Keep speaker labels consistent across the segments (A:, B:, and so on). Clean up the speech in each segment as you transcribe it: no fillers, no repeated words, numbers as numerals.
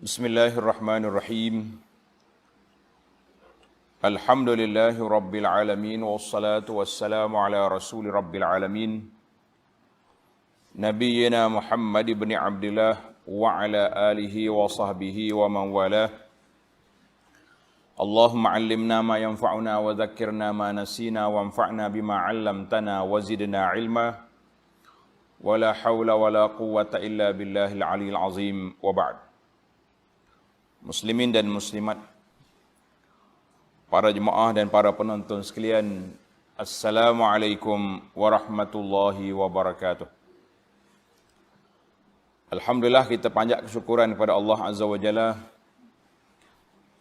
A: Bismillahirrahmanirrahim. Alhamdulillahi rabbil alamin wassalatu wassalamu ala rasuli rabbil alamin Nabiyyina Muhammad ibn Abdillah wa ala alihi wa sahbihi wa man walah. Allahumma 'allimna ma yanfa'una wa dhakkirna ma nasina wanfa'na bima 'allamtana wa zidna 'ilma. Wala haula wala quwwata illa billahil 'aliyyil 'azim wa ba'd. Muslimin dan muslimat, para jemaah dan para penonton sekalian, Assalamualaikum warahmatullahi wabarakatuh. Alhamdulillah, kita panjat kesyukuran kepada Allah Azza wa Jalla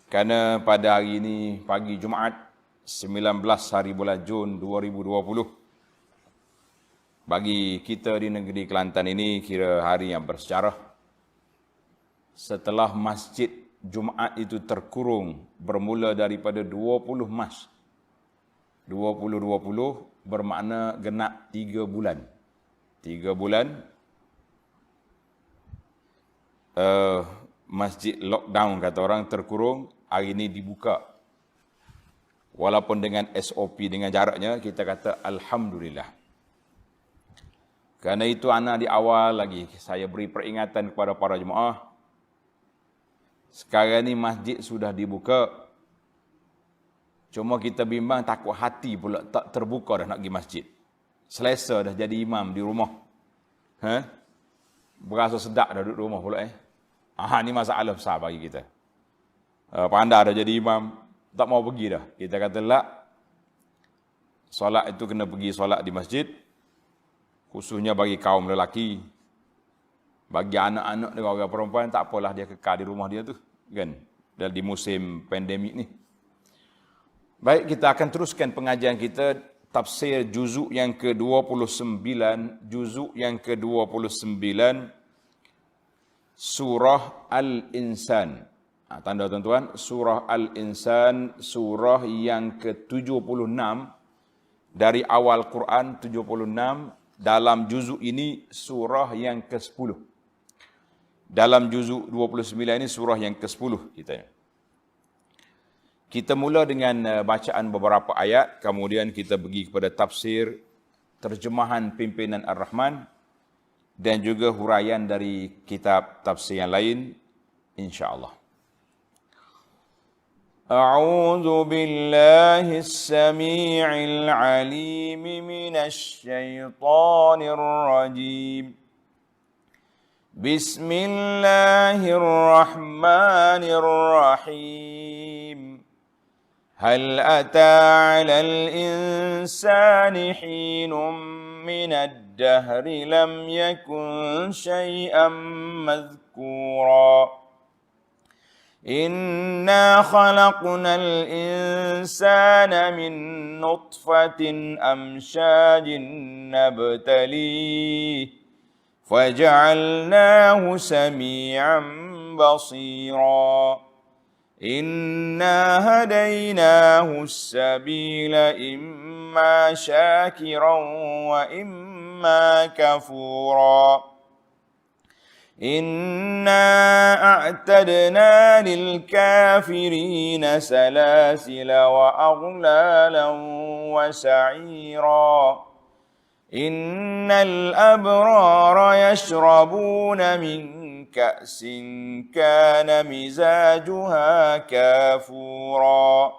A: kerana pada hari ini, pagi Jumaat 19 hari bulan Jun 2020, bagi kita di negeri Kelantan ini kira hari yang bersejarah. Setelah masjid Jumaat itu terkurung bermula daripada 20 Mac 2020, bermakna genap 3 bulan. 3 bulan masjid lockdown, kata orang, terkurung. Hari ini dibuka. Walaupun dengan SOP, dengan jaraknya, kita kata Alhamdulillah. Kerana itu ana di awal lagi saya beri peringatan kepada para jemaah. Sekarang ni masjid sudah dibuka. Cuma kita bimbang, takut hati pula tak terbuka dah nak pergi masjid. Selesa dah jadi imam di rumah. Berasa sedap dah duduk rumah pula. Ni masalah besar bagi kita. Pandai dah jadi imam, tak mau pergi dah. Kita kata lah, solat itu kena pergi solat di masjid. Khususnya bagi kaum lelaki. Bagi anak-anak dan orang perempuan, tak apalah dia kekal di rumah dia tu, kan? Dan di musim pandemik ni. Baik, kita akan teruskan pengajian kita, tafsir juzuk yang ke-29, juzuk yang ke-29, surah Al-Insan. Tanda tuan-tuan, surah Al-Insan, surah yang ke-76 dari awal Quran, 76. Dalam juzuk ini surah yang ke-10. Dalam juzuk 29 ini surah yang ke-10 kita mula dengan bacaan beberapa ayat, kemudian kita pergi kepada tafsir, terjemahan pimpinan Ar-Rahman, dan juga huraian dari kitab tafsir yang lain, insya-Allah. A'udzu billahis samii'il 'aliim minasy syaithaanir rajiim. Bismillahirrahmanirrahim. Hal ataa 'alal insani hinun minad dahri lam yakun syai'an madhkura. Inna khalaqnal insana min nutfatin amsyajin nabtalih faja'alnahu sami'an basira. Inna hadainahu as-sabila imma syakiran wa imma kafura. Inna a'tadna lil kafirina salasila wa aghlalan wa sa'ira. Innal abrara yashrabuna min ka'sin kana mizajuha kafura.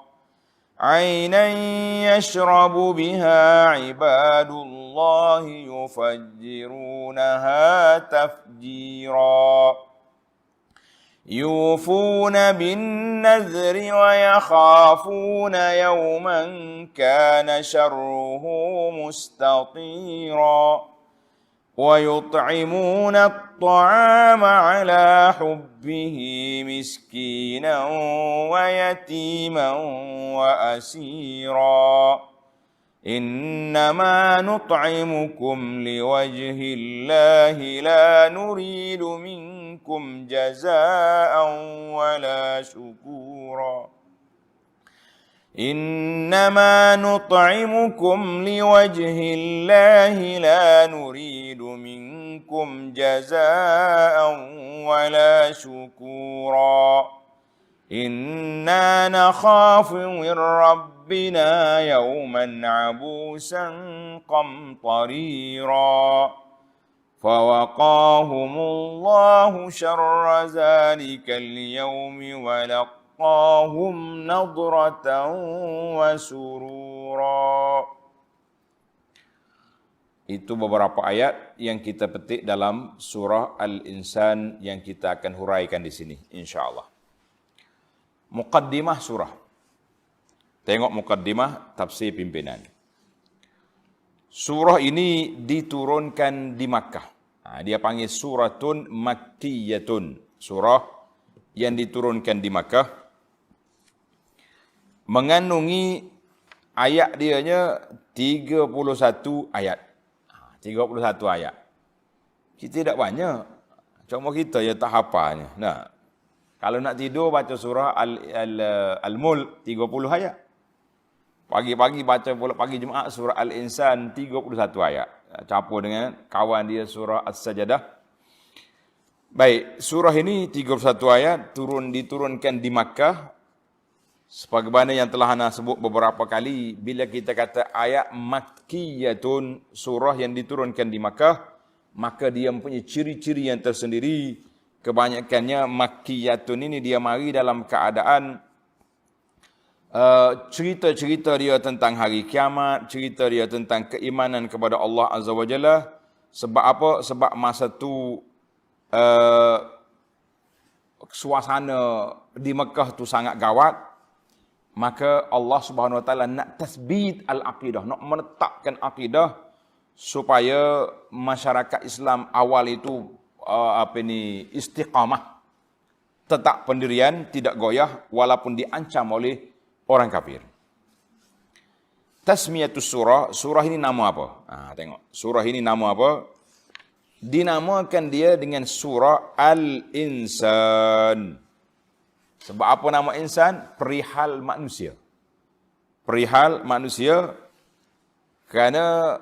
A: Ainan yashrabu biha ibadullahi yufajjirunaha tafjira. Yufuna bin nadhri wa yakhafuna yawman kana sharruhu mustatira. ويطعمون الطعام على حبه مسكينا ويتيما وأسيرا. إنما نطعمكم لوجه الله لا نريد منكم جزاء ولا شكورا. Innama nut'imukum liwajhillahi la nuridu minkum jazaa'an wala syukura. Inna nakhafu min rabbina yawman 'abusan qamtarira. Fawaqahumullahu syarra zalikal yawmi wa laqahum nadratan wa surura. Itu beberapa ayat yang kita petik dalam surah Al-Insan yang kita akan huraikan di sini insyaallah. Muqaddimah surah. Tengok muqaddimah tafsir pimpinan. Surah ini diturunkan di Makkah. Dia panggil suratun makkiyatun. Surah yang diturunkan di Makkah. Mengandungi ayat dianya 31 ayat. 31 ayat. Kita tidak banyak. Cuma kita ya tak hafalnya. Nah, kalau nak tidur baca surah Al-Mulk 30 ayat. Pagi-pagi baca pula pagi Jumaat surah Al-Insan 31 ayat. Campur dengan kawan dia surah As-Sajadah. Baik, surah ini 31 ayat diturunkan di Makkah. Sebagaimana yang telah ana sebut beberapa kali, bila kita kata ayat makkiyatun, surah yang diturunkan di Makkah, maka dia mempunyai ciri-ciri yang tersendiri. Kebanyakannya makkiyatun ini dia mari dalam keadaan cerita-cerita dia tentang hari kiamat, cerita dia tentang keimanan kepada Allah Azza wa Jalla. Sebab apa? Sebab masa tu suasana di Mekah tu sangat gawat. Maka Allah Subhanahu Wa Taala nak tasbit al-aqidah, nak menetapkan akidah supaya masyarakat Islam awal itu istiqamah, tetap pendirian, tidak goyah walaupun diancam oleh orang kafir. Tasmiyatus surah, surah ini nama apa? Tengok, surah ini nama apa? Dinamakan dia dengan surah Al-Insan. Sebab apa nama insan? Perihal manusia. Perihal manusia. Kerana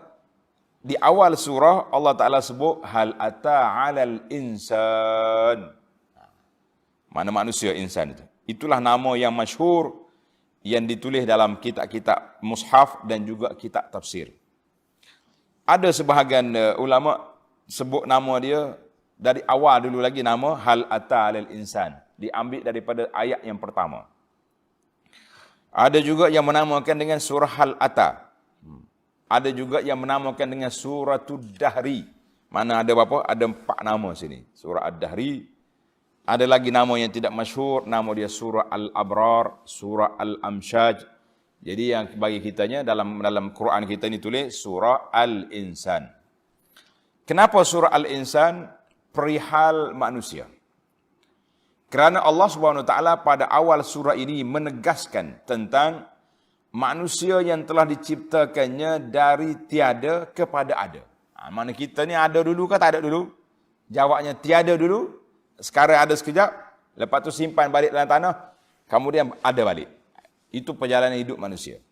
A: di awal surah Allah Ta'ala sebut hal ata 'alal insan. Mana manusia insan itu? Itulah nama yang masyhur yang ditulis dalam kitab-kitab mushaf dan juga kitab tafsir. Ada sebahagian ulama sebut nama dia dari awal dulu lagi nama hal ata 'alal insan. Diambil daripada ayat yang pertama. Ada juga yang menamakan dengan surah Al-Ata. Ada juga yang menamakan dengan suratul Dahri. Mana ada berapa? Ada 4 nama sini. Surah Ad-Dahri. Ada lagi nama yang tidak masyhur, nama dia surah Al-Abrar, surah Al-Amsyaj. Jadi yang bagi kitanya dalam Quran kita ni tulis surah Al-Insan. Kenapa surah Al-Insan? Perihal manusia. Kerana Allah Subhanahu Wa Taala pada awal surah ini menegaskan tentang manusia yang telah diciptakannya dari tiada kepada ada. Mana kita ni ada dulu ke tak ada dulu? Jawabnya tiada dulu, sekarang ada sekejap, lepas tu simpan balik dalam tanah, kemudian ada balik. Itu perjalanan hidup manusia.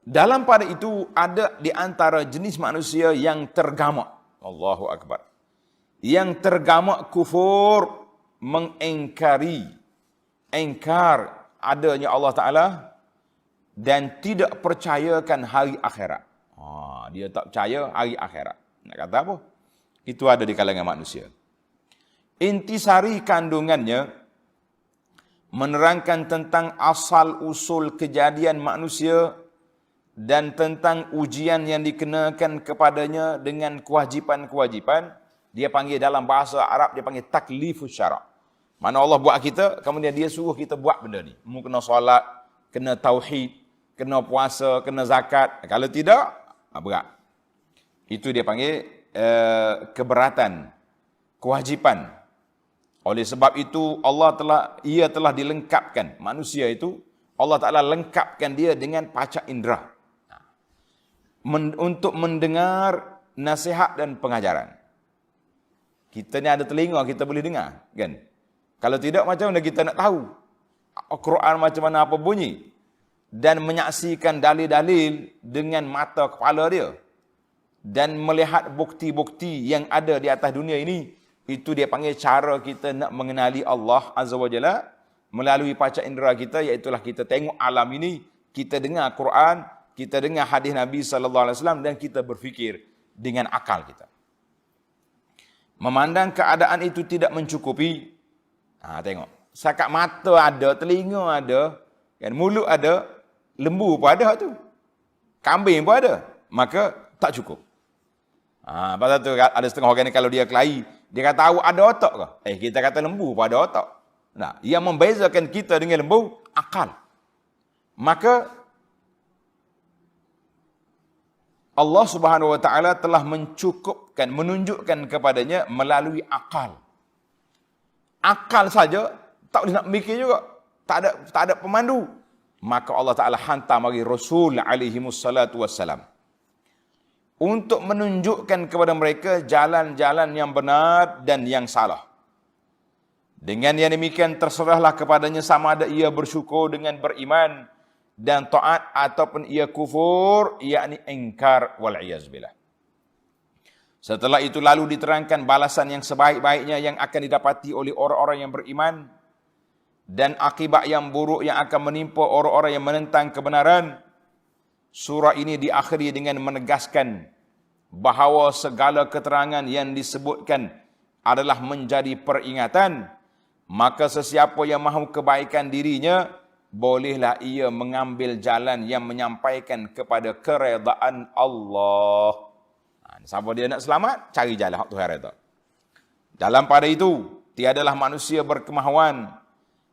A: Dalam pada itu ada di antara jenis manusia yang tergamak. Allahu Akbar. Yang tergamak kufur, mengingkari, engkar adanya Allah Ta'ala dan tidak percayakan hari akhirat. Dia tak percaya hari akhirat. Nak kata apa? Itu ada di kalangan manusia. Intisari kandungannya menerangkan tentang asal-usul kejadian manusia dan tentang ujian yang dikenakan kepadanya dengan kewajipan-kewajipan. Dia panggil dalam bahasa Arab, dia panggil taklifus syara'. Mana Allah buat kita, kemudian dia suruh kita buat benda ni. Mu kena solat, kena tauhid, kena puasa, kena zakat. Kalau tidak, berat. Itu dia panggil keberatan, kewajipan. Oleh sebab itu, ia telah dilengkapkan. Manusia itu, Allah Ta'ala lengkapkan dia dengan panca indera. Untuk mendengar nasihat dan pengajaran. Kita ni ada telinga, kita boleh dengar, kan? Kalau tidak, macam mana kita nak tahu? Al-Quran macam mana apa bunyi, dan menyaksikan dalil-dalil dengan mata kepala dia, dan melihat bukti-bukti yang ada di atas dunia ini, itu dia panggil cara kita nak mengenali Allah Azza wa Jalla melalui panca indera kita, iaitulah kita tengok alam ini, kita dengar Quran, kita dengar hadis Nabi sallallahu alaihi wasallam, dan kita berfikir dengan akal kita. Memandang keadaan itu tidak mencukupi. Tengok. Sakat mata ada, telinga ada, kan, mulut ada, lembu pun ada tu. Kambing pun ada. Maka tak cukup. Pasal tu ada setengah orang ni kalau dia kelahi, dia kata awak ada otak ke? Kita kata lembu pun ada otak. Nah, yang membezakan kita dengan lembu, akal. Maka Allah Subhanahu wa taala telah mencukupkan, menunjukkan kepadanya melalui akal. Akal saja tak boleh nak mikir juga. Tak ada pemandu. Maka Allah Taala hantar bagi Rasul alaihi wassalatu wassalam untuk menunjukkan kepada mereka jalan-jalan yang benar dan yang salah. Dengan yang demikian terserahlah kepadanya sama ada ia bersyukur dengan beriman dan taat ataupun ia kufur, yakni ingkar wal iyaz billah. Setelah itu lalu diterangkan balasan yang sebaik-baiknya yang akan didapati oleh orang-orang yang beriman dan akibat yang buruk yang akan menimpa orang-orang yang menentang kebenaran. Surah ini diakhiri dengan menegaskan bahawa segala keterangan yang disebutkan adalah menjadi peringatan. Maka sesiapa yang mahu kebaikan dirinya, bolehlah ia mengambil jalan yang menyampaikan kepada keredaan Allah. Siapa dia nak selamat, cari jalan hak Tuhan redha. Dalam pada itu, tiadalah manusia berkemahuan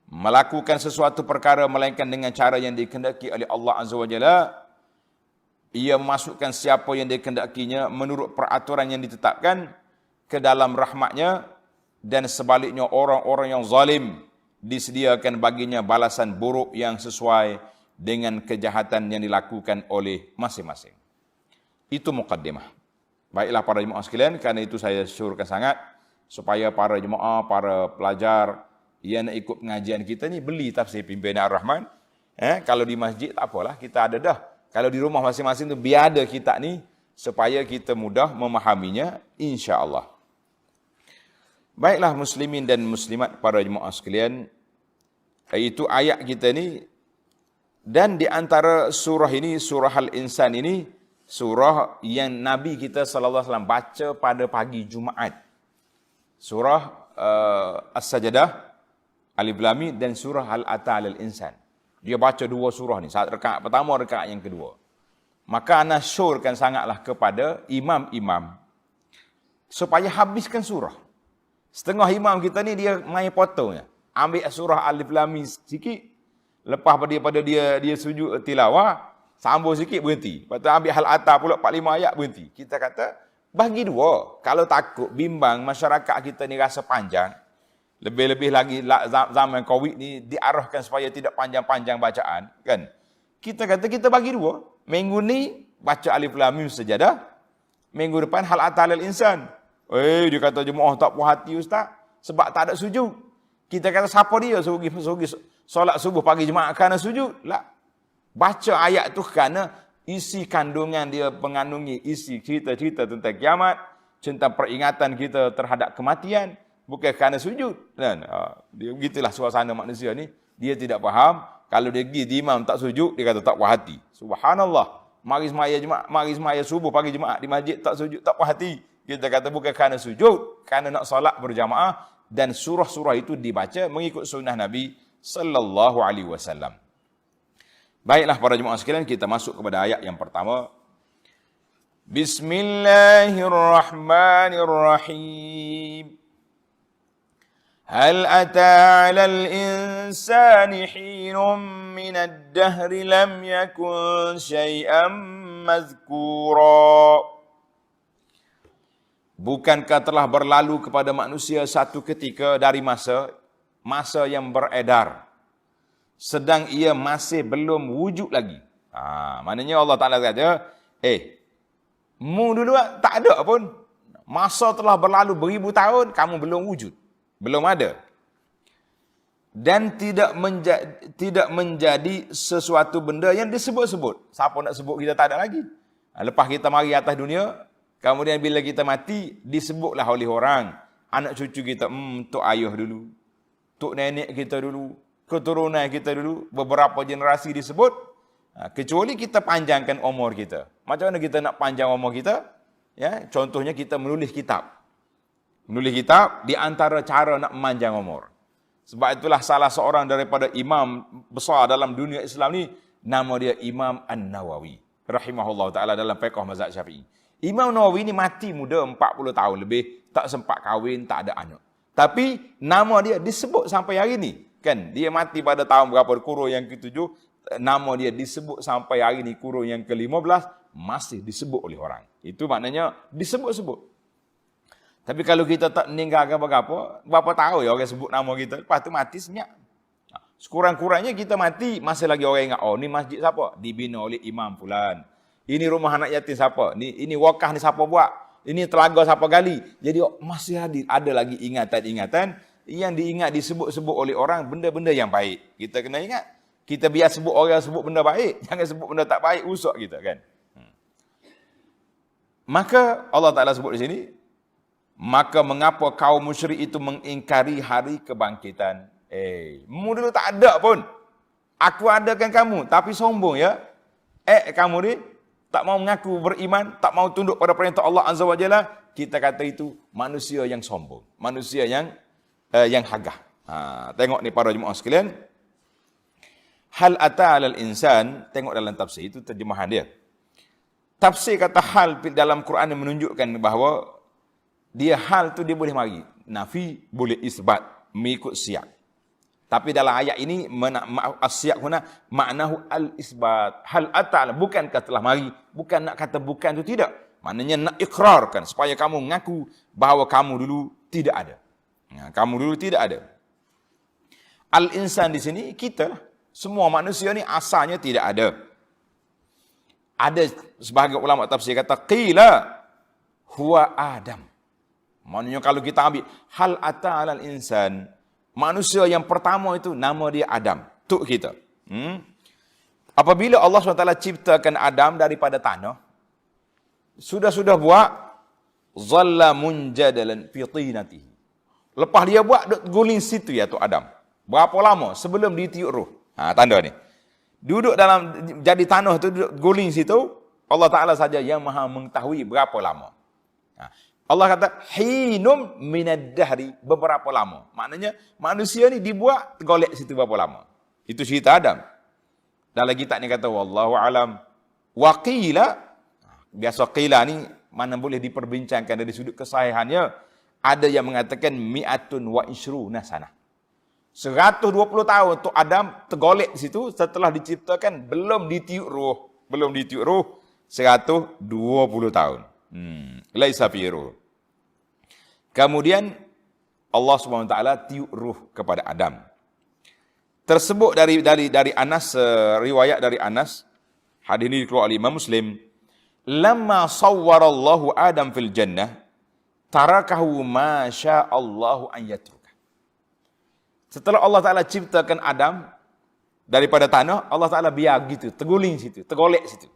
A: melakukan sesuatu perkara melainkan dengan cara yang dikehendaki oleh Allah Azza wa Jalla. Ia memasukkan siapa yang dikehendakinya menurut peraturan yang ditetapkan ke dalam rahmatnya, dan sebaliknya orang-orang yang zalim disediakan baginya balasan buruk yang sesuai dengan kejahatan yang dilakukan oleh masing-masing. Itu muqaddimah. Baiklah para jemaah sekalian, kerana itu saya syorkan sangat supaya para jemaah, para pelajar yang nak ikut pengajian kita ni beli tafsir Pimpinan Ar-Rahman. Kalau di masjid tak apalah, kita ada dah. Kalau di rumah masing-masing tu biar ada kitab ni supaya kita mudah memahaminya, insya-Allah. Baiklah muslimin dan muslimat para jemaah sekalian, itu ayat kita ni, dan di antara surah ini, surah Al-Insan ini, surah yang Nabi kita sallallahu alaihi wasallam baca pada pagi Jumaat. Surah As-Sajdah, Alif Lam Mim, dan surah Al-Ata Al-Insan. Dia baca dua surah ni, saat rakaat pertama, rakaat yang kedua. Maka ana syorkan sangatlah kepada imam-imam supaya habiskan surah. Setengah imam kita ni dia main potongnya. Ambil surah Alif Lam Mim sikit, lepas pada dia sujud tilawah, sambung sikit berhenti. Lepas tu ambil Al-Ata pula 45 ayat berhenti. Kita kata bagi dua. Kalau takut bimbang masyarakat kita ni rasa panjang, lebih-lebih lagi zaman Covid ni diarahkan supaya tidak panjang-panjang bacaan, kan? Kita kata kita bagi dua. Minggu ni baca Alif Lam Mim Sajadah, minggu depan Hal Atal Al-Insan. Dia kata jemaah tak puas hati ustaz sebab tak ada sujud. Kita kata siapa dia suruh solat subuh pagi jemaah kerana sujud? Lah. Baca ayat tu kerana isi kandungan dia mengandungi isi cerita-cerita tentang kiamat, tentang peringatan kita terhadap kematian. Bukan kerana sujud. Dan dia begitulah suasana manusia ni. Dia tidak faham. Kalau dia pergi di imam tak sujud, dia kata tak puas hati. Subhanallah. Mari semaya subuh pagi jemaah di masjid tak sujud, tak puas hati. Kita kata bukan kerana sujud, kerana nak solat berjamaah, dan surah-surah itu dibaca mengikut sunnah Nabi sallallahu alaihi wasallam. Baiklah para jemaah sekalian, kita masuk kepada ayat yang pertama. Bismillahirrahmanirrahim. هل أتى على الإنسان حين من الدهر لم يكن شيئا مذكورا. Bukankah telah berlalu kepada manusia satu ketika dari masa yang beredar, sedang ia masih belum wujud lagi. Maknanya Allah Ta'ala kata, mu dulu tak ada pun. Masa telah berlalu beribu tahun, kamu belum wujud. Belum ada. dan tidak menjadi sesuatu benda yang disebut-sebut. Siapa nak sebut kita tak ada lagi. Lepas kita mari atas dunia, kemudian bila kita mati, disebutlah oleh orang. Anak cucu kita, tok ayah dulu, tok nenek kita dulu, keturunan kita dulu, beberapa generasi disebut. Kecuali kita panjangkan umur kita. Macam mana kita nak panjang umur kita? Ya, contohnya kita menulis kitab. Menulis kitab di antara cara nak memanjang umur. Sebab itulah salah seorang daripada imam besar dalam dunia Islam ni, nama dia Imam An-Nawawi rahimahullah ta'ala dalam fiqh mazhab Syafi'i. Imam Nawawi ni mati muda 40 tahun lebih, tak sempat kahwin, tak ada anak. Tapi nama dia disebut sampai hari ni. Kan? Dia mati pada tahun berapa? Kurun yang ke-7, nama dia disebut sampai hari ni, kurun yang ke-15, masih disebut oleh orang. Itu maknanya disebut-sebut. Tapi kalau kita tak meninggalkan apa-apa, berapa tahun ya orang sebut nama kita, lepas tu mati senyap. Sekurang-kurangnya kita mati, masih lagi orang ingat, oh ni masjid siapa? Dibina oleh imam fulan. Ini rumah anak yatim siapa? Ini wakaf ni siapa buat? Ini telaga siapa gali? Jadi masih ada lagi ingatan-ingatan yang diingat disebut-sebut oleh orang benda-benda yang baik. Kita kena ingat. Kita biar sebut orang sebut benda baik, jangan sebut benda tak baik, usuk kita kan. Maka Allah Ta'ala sebut di sini, maka mengapa kaum musyrik itu mengingkari hari kebangkitan? Dulu tak ada pun. Aku adakan kamu, tapi sombong ya. Kamu ni tak mau mengaku beriman, tak mau tunduk pada perintah Allah Azza wa Jalla. Kita kata itu manusia yang sombong, manusia yang hagah. Tengok ni para jemaah sekalian. Hal ata 'alal insan, tengok dalam tafsir itu terjemahan dia. Tafsir kata hal dalam Quran yang menunjukkan bahawa dia hal tu dia boleh mari. Nafi boleh isbat, mengikut siyak. Tapi dalam ayat ini, as-siyak huna, maknahu al-isbat. Hal ata, bukankah telah mari. Bukan nak kata bukan tu tidak. Maknanya nak ikrarkan, supaya kamu mengaku bahawa kamu dulu tidak ada. Kamu dulu tidak ada. Al-insan di sini, kita. Semua manusia ni asalnya tidak ada. Ada sebahagian ulama tafsir kata, qila huwa Adam. Maknanya kalau kita ambil hal ata 'alal insan, manusia yang pertama itu nama dia Adam, tok kita. Apabila Allah SWT ciptakan Adam daripada tanah, sudah buat zalla munjadalan fi tinatihi. Lepas dia buat duk guling situ ya tok Adam. Berapa lama sebelum ditiup roh? Tanda ni. Duduk dalam jadi tanah tu, duduk guling situ, Allah Taala saja yang Maha mengetahui berapa lama. Allah kata, hinum minad dahri, beberapa lama. Maknanya, manusia ni dibuat, golek situ berapa lama. Itu cerita Adam. Dalam kitab ni kata, wallahu alam. Waqila, biasa qila ni, mana boleh diperbincangkan dari sudut kesahihannya. Ada yang mengatakan, mi'atun wa ishruna sanah. 120 tahun untuk Adam tergolek situ, setelah diciptakan, belum ditiup roh. 120 tahun. Laisa fi ruh. Kemudian Allah SWT tiup ruh kepada Adam. Tersebut dari Anas, riwayat dari Anas, hadis ini dikeluarkan oleh Imam Muslim. Lamma sawwarallahu Adam fil jannah, tarakahu ma sya'allahu an yatruka. Setelah Allah Taala ciptakan Adam daripada tanah, Allah Taala biar gitu, terguling situ, tergolek situ.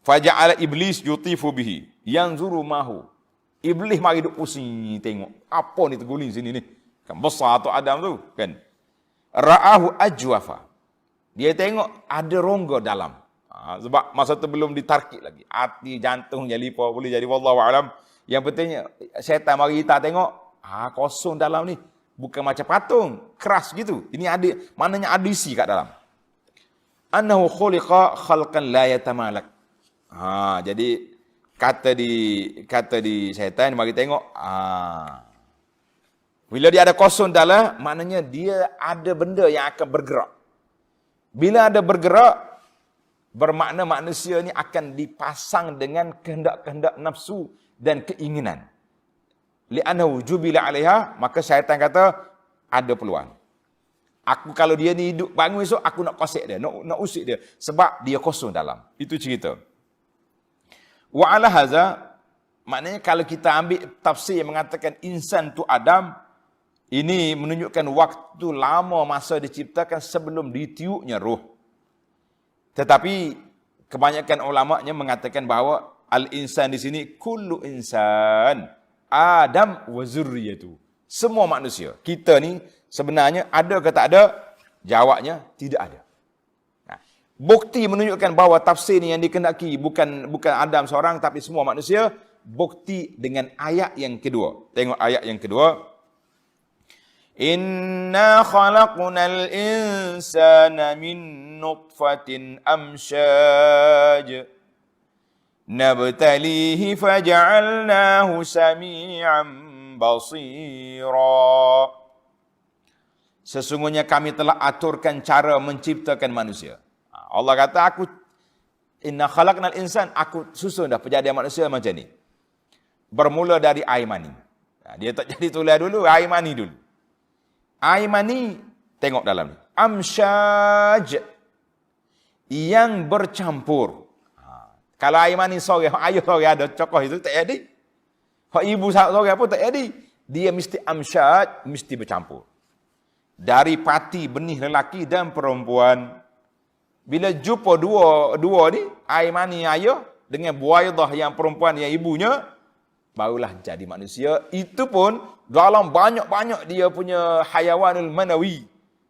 A: Faja'ala iblis yutifu bihi yanzuru mahu. Iblis mari duk pusing tengok. Apa ni terguling sini ni? Kan besar tu Adam tu, kan. Ra'ahu ajwafa. Dia tengok ada rongga dalam. Sebab masa tu belum ditarkib lagi. Hati, jantung, lipa boleh jadi wallahu alam. Yang pentingnya syaitan mari kita tengok, kosong dalam ni. Bukan macam patung, keras gitu. Ini ada, maknanya ada isi kat dalam. Annahu khuliqa khalqan la yatamalak. Jadi kata di syaitan mari tengok. Bila dia ada kosong dalam, maknanya dia ada benda yang akan bergerak. Bila ada bergerak, bermakna manusia ni akan dipasang dengan kehendak-kehendak nafsu dan keinginan. Li'annahu jubila 'alaiha, maka syaitan kata ada peluang. Aku kalau dia ni hidup bangun esok, aku nak kosek dia, nak usik dia sebab dia kosong dalam. Itu cerita. Wa 'ala hadza, maknanya kalau kita ambil tafsir yang mengatakan insan tu Adam, Ini menunjukkan waktu lama masa diciptakan sebelum ditiupnya ruh. Tetapi kebanyakan ulama'nya mengatakan bahawa al-insan di sini kullu insan Adam wa zurriyatu. Semua manusia. Kita ni sebenarnya ada ke tak ada? Jawabnya tidak ada. Nah, bukti menunjukkan bahawa tafsir ni yang dikehendaki bukan Adam seorang tapi semua manusia. Bukti dengan ayat yang kedua. Tengok ayat yang kedua. Inna khalaqnal insana min nutfatin amsyaj nabtalihi faja'alnahu sami'an basira. Sesungguhnya kami telah aturkan cara menciptakan manusia. Allah kata inna khalaqnal insan, aku susun dah penyadian manusia macam ni. Bermula dari air mani. Dia tak jadi tulah dulu, air mani dulu. Air mani, tengok dalam ni. Amsyaj. Yang bercampur. Kalau air mani sore, ayah sore ada cokoh itu, tak jadi. Kalau ibu sore pun tak jadi. Dia mesti amsyaj, mesti bercampur. Dari pati benih lelaki dan perempuan. Bila jumpa dua ni, air mani ayah dengan buaidah yang perempuan yang ibunya, barulah jadi manusia. Itu pun dalam banyak-banyak dia punya hayawanul manawi.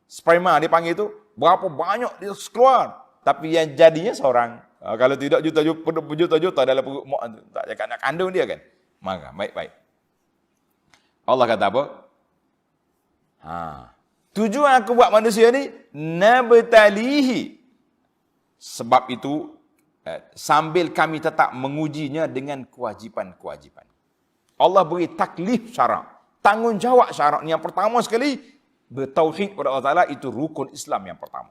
A: Sperma dia panggil tu. Berapa banyak dia keluar. Tapi yang jadinya seorang. Kalau tidak juta-juta dalam perut mak tu. Tak cakap nak kandung dia kan. Maka baik-baik. Allah kata apa? Tujuan aku buat manusia ni nabtalihi. Sebab itu sambil kami tetap mengujinya dengan kewajipan-kewajipan. Allah beri taklif syarak. Tanggungjawab syarak ni yang pertama sekali bertauhid kepada Allah Taala, itu rukun Islam yang pertama.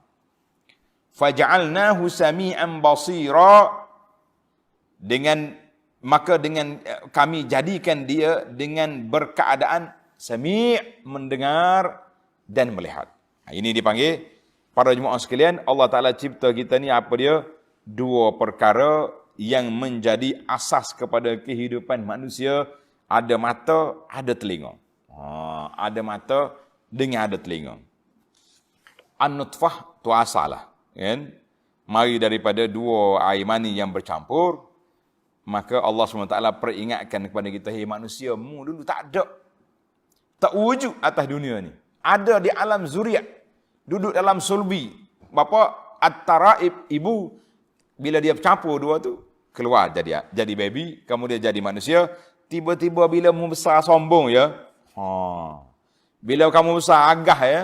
A: Faja'alnahu sami'an basira. Dengan kami jadikan dia dengan berkeadaan sami', mendengar dan melihat. Ini dipanggil para jemaah sekalian, Allah Taala cipta kita ni apa dia? Dua perkara yang menjadi asas kepada kehidupan manusia. Ada mata, ada telinga. Ada mata dengan ada telinga. An-nutfah tu asalah, kan? Mari daripada dua air mani yang bercampur. Maka Allah SWT peringatkan kepada kita, hey manusia, mu dulu tak ada. Tak wujud atas dunia ni. Ada di alam zuriat. Duduk dalam sulbi. Bapa at-taraib, ibu, bila dia campur dua tu, keluar jadi baby, kemudian jadi manusia. Tiba-tiba bila mu besar sombong ya. Bila kamu besar agah ya,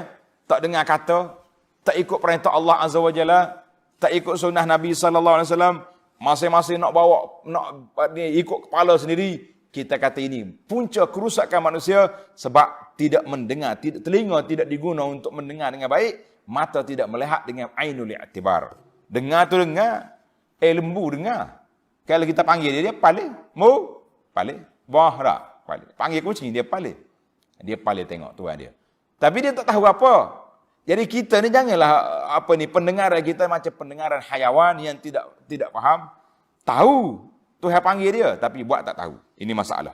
A: tak dengar kata, tak ikut perintah Allah Azza wa Jalla, tak ikut sunnah Nabi sallallahu alaihi wasallam, masing-masing nak ikut kepala sendiri. Kita kata ini punca kerusakan manusia sebab tidak mendengar, telinga tidak diguna untuk mendengar dengan baik, mata tidak melihat dengan ainul i'tibar. Dengar tu dengar, lembu dengar. Kalau kita panggil dia paling, paling, bahra, paling. Panggil kucing dia paling. Dia paling tengok tuan dia. Tapi dia tak tahu apa. Jadi kita ni janganlah pendengaran kita macam pendengaran hayawan yang tidak faham. Tahu Tuhan panggil dia tapi buat tak tahu. Ini masalah.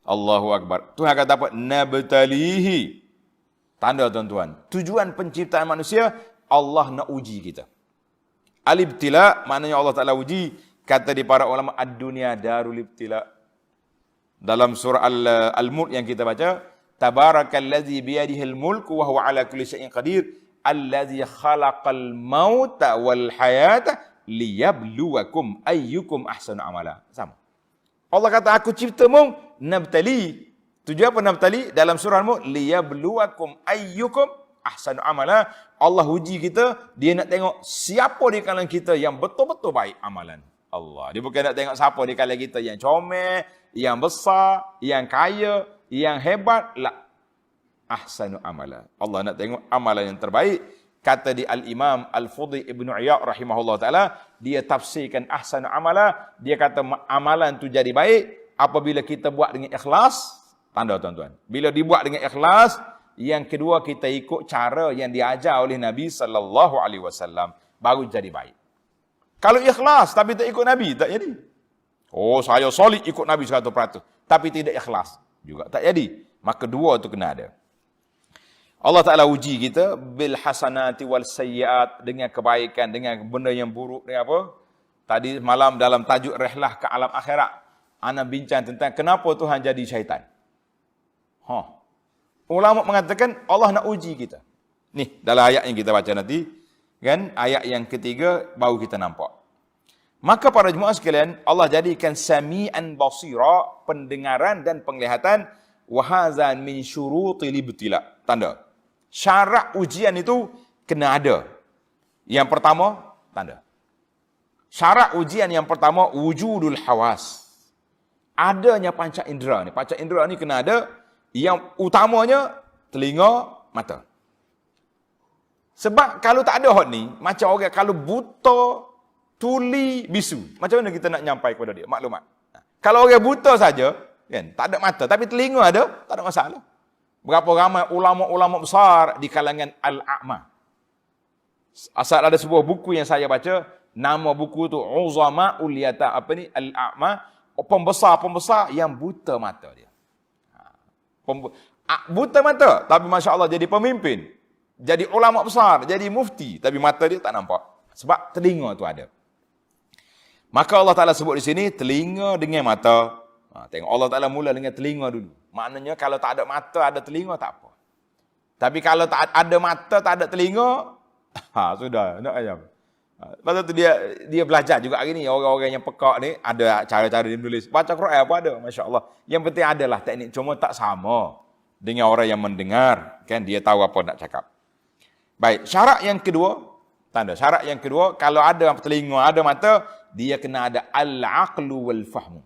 A: Allahu Akbar. Tuhan kata apa? Nabtalihi. Tanda tuan-tuan. Tujuan penciptaan manusia, Allah nak uji kita. Al-ibtila maknanya Allah Ta'ala uji. Kata di para ulama, ad-dunya darul ibtila. Dalam surah Al-Mulk yang kita baca, Tabarakallazi biyadihil mulku wa huwa ala kulli syai'in qadir, allazi khalaqal mauta wal hayata liyabluwakum ayyukum ahsanu amala. Sama. Allah kata aku ciptamu nabtali. Tujuan apa nabtali? Dalam surah Al-Mulk, liyabluwakum ayyukum ahsanu amala. Allah uji kita, dia nak tengok siapa di kalangan kita yang betul-betul baik amalan. Allah. Dia bukan nak tengok siapa di kalangan kita yang comel, yang besar, yang kaya, yang hebat. La. Ahsanu amala. Allah nak tengok amalan yang terbaik. Kata di Al-Imam Al-Fudhi Ibn Iyad rahimahullah ta'ala, dia tafsirkan ahsanu amala, dia kata amalan tu jadi baik apabila kita buat dengan ikhlas. Tanda tuan-tuan. Bila dibuat dengan ikhlas, yang kedua kita ikut cara yang diajar oleh Nabi sallallahu alaihi wasallam, baru jadi baik. Kalau ikhlas tapi tak ikut Nabi, tak jadi. Oh, saya solid ikut Nabi 100%, tapi tidak ikhlas, juga tak jadi. Maka dua tu kena ada. Allah Ta'ala uji kita bil hasanati wal sayyiat, dengan kebaikan, dengan benda yang buruk, dengan apa? Tadi malam dalam tajuk rehlah ke alam akhirat, ana bincang tentang kenapa Tuhan jadi syaitan. Ulama mengatakan Allah nak uji kita. Ni dalam ayat yang kita baca nanti, kan? Ayat yang ketiga baru kita nampak. Maka para jemaah sekalian, Allah jadikan sami'an basira, pendengaran dan penglihatan, wa hadza min syurutil ibtila. Tanda. Syarat ujian itu kena ada. Yang pertama, tanda. Syarat ujian yang pertama, wujudul hawas. Adanya panca indera ni. Panca indera ni kena ada. Yang utamanya, telinga, mata. Sebab kalau tak ada hot ni, macam orang kalau buta, tuli, bisu. Macam mana kita nak nyampai kepada dia? Maklumat. Kalau orang buta saja, kan, tak ada mata. Tapi telinga ada, tak ada masalah. Berapa ramai ulama-ulama besar di kalangan al-a'ma. Asal ada sebuah buku yang saya baca, nama buku tu Uzama'ul Yata, al-a'ma, pembesar-pembesar yang buta mata dia. Buta mata, tapi Masya Allah jadi pemimpin, jadi ulama besar, jadi mufti, tapi mata dia tak nampak. Sebab telinga tu ada. Maka Allah Ta'ala sebut di sini, telinga dengan mata. Tengok Allah Ta'ala mula dengan telinga dulu. Maknanya kalau tak ada mata, ada telinga, tak apa. Tapi kalau tak ada mata, tak ada telinga, sudah, nak ayam. Lepas tu dia belajar juga hari ni. Orang-orang yang pekak ni, ada cara-cara dia menulis. Baca Quran apa ada, Masya Allah. Yang penting adalah teknik, cuma tak sama dengan orang yang mendengar. Kan dia tahu apa nak cakap. Baik, syarat yang kedua, tanda. Syarat yang kedua, kalau ada telinga, ada mata, dia kena ada al-aqlu wal-fahmu.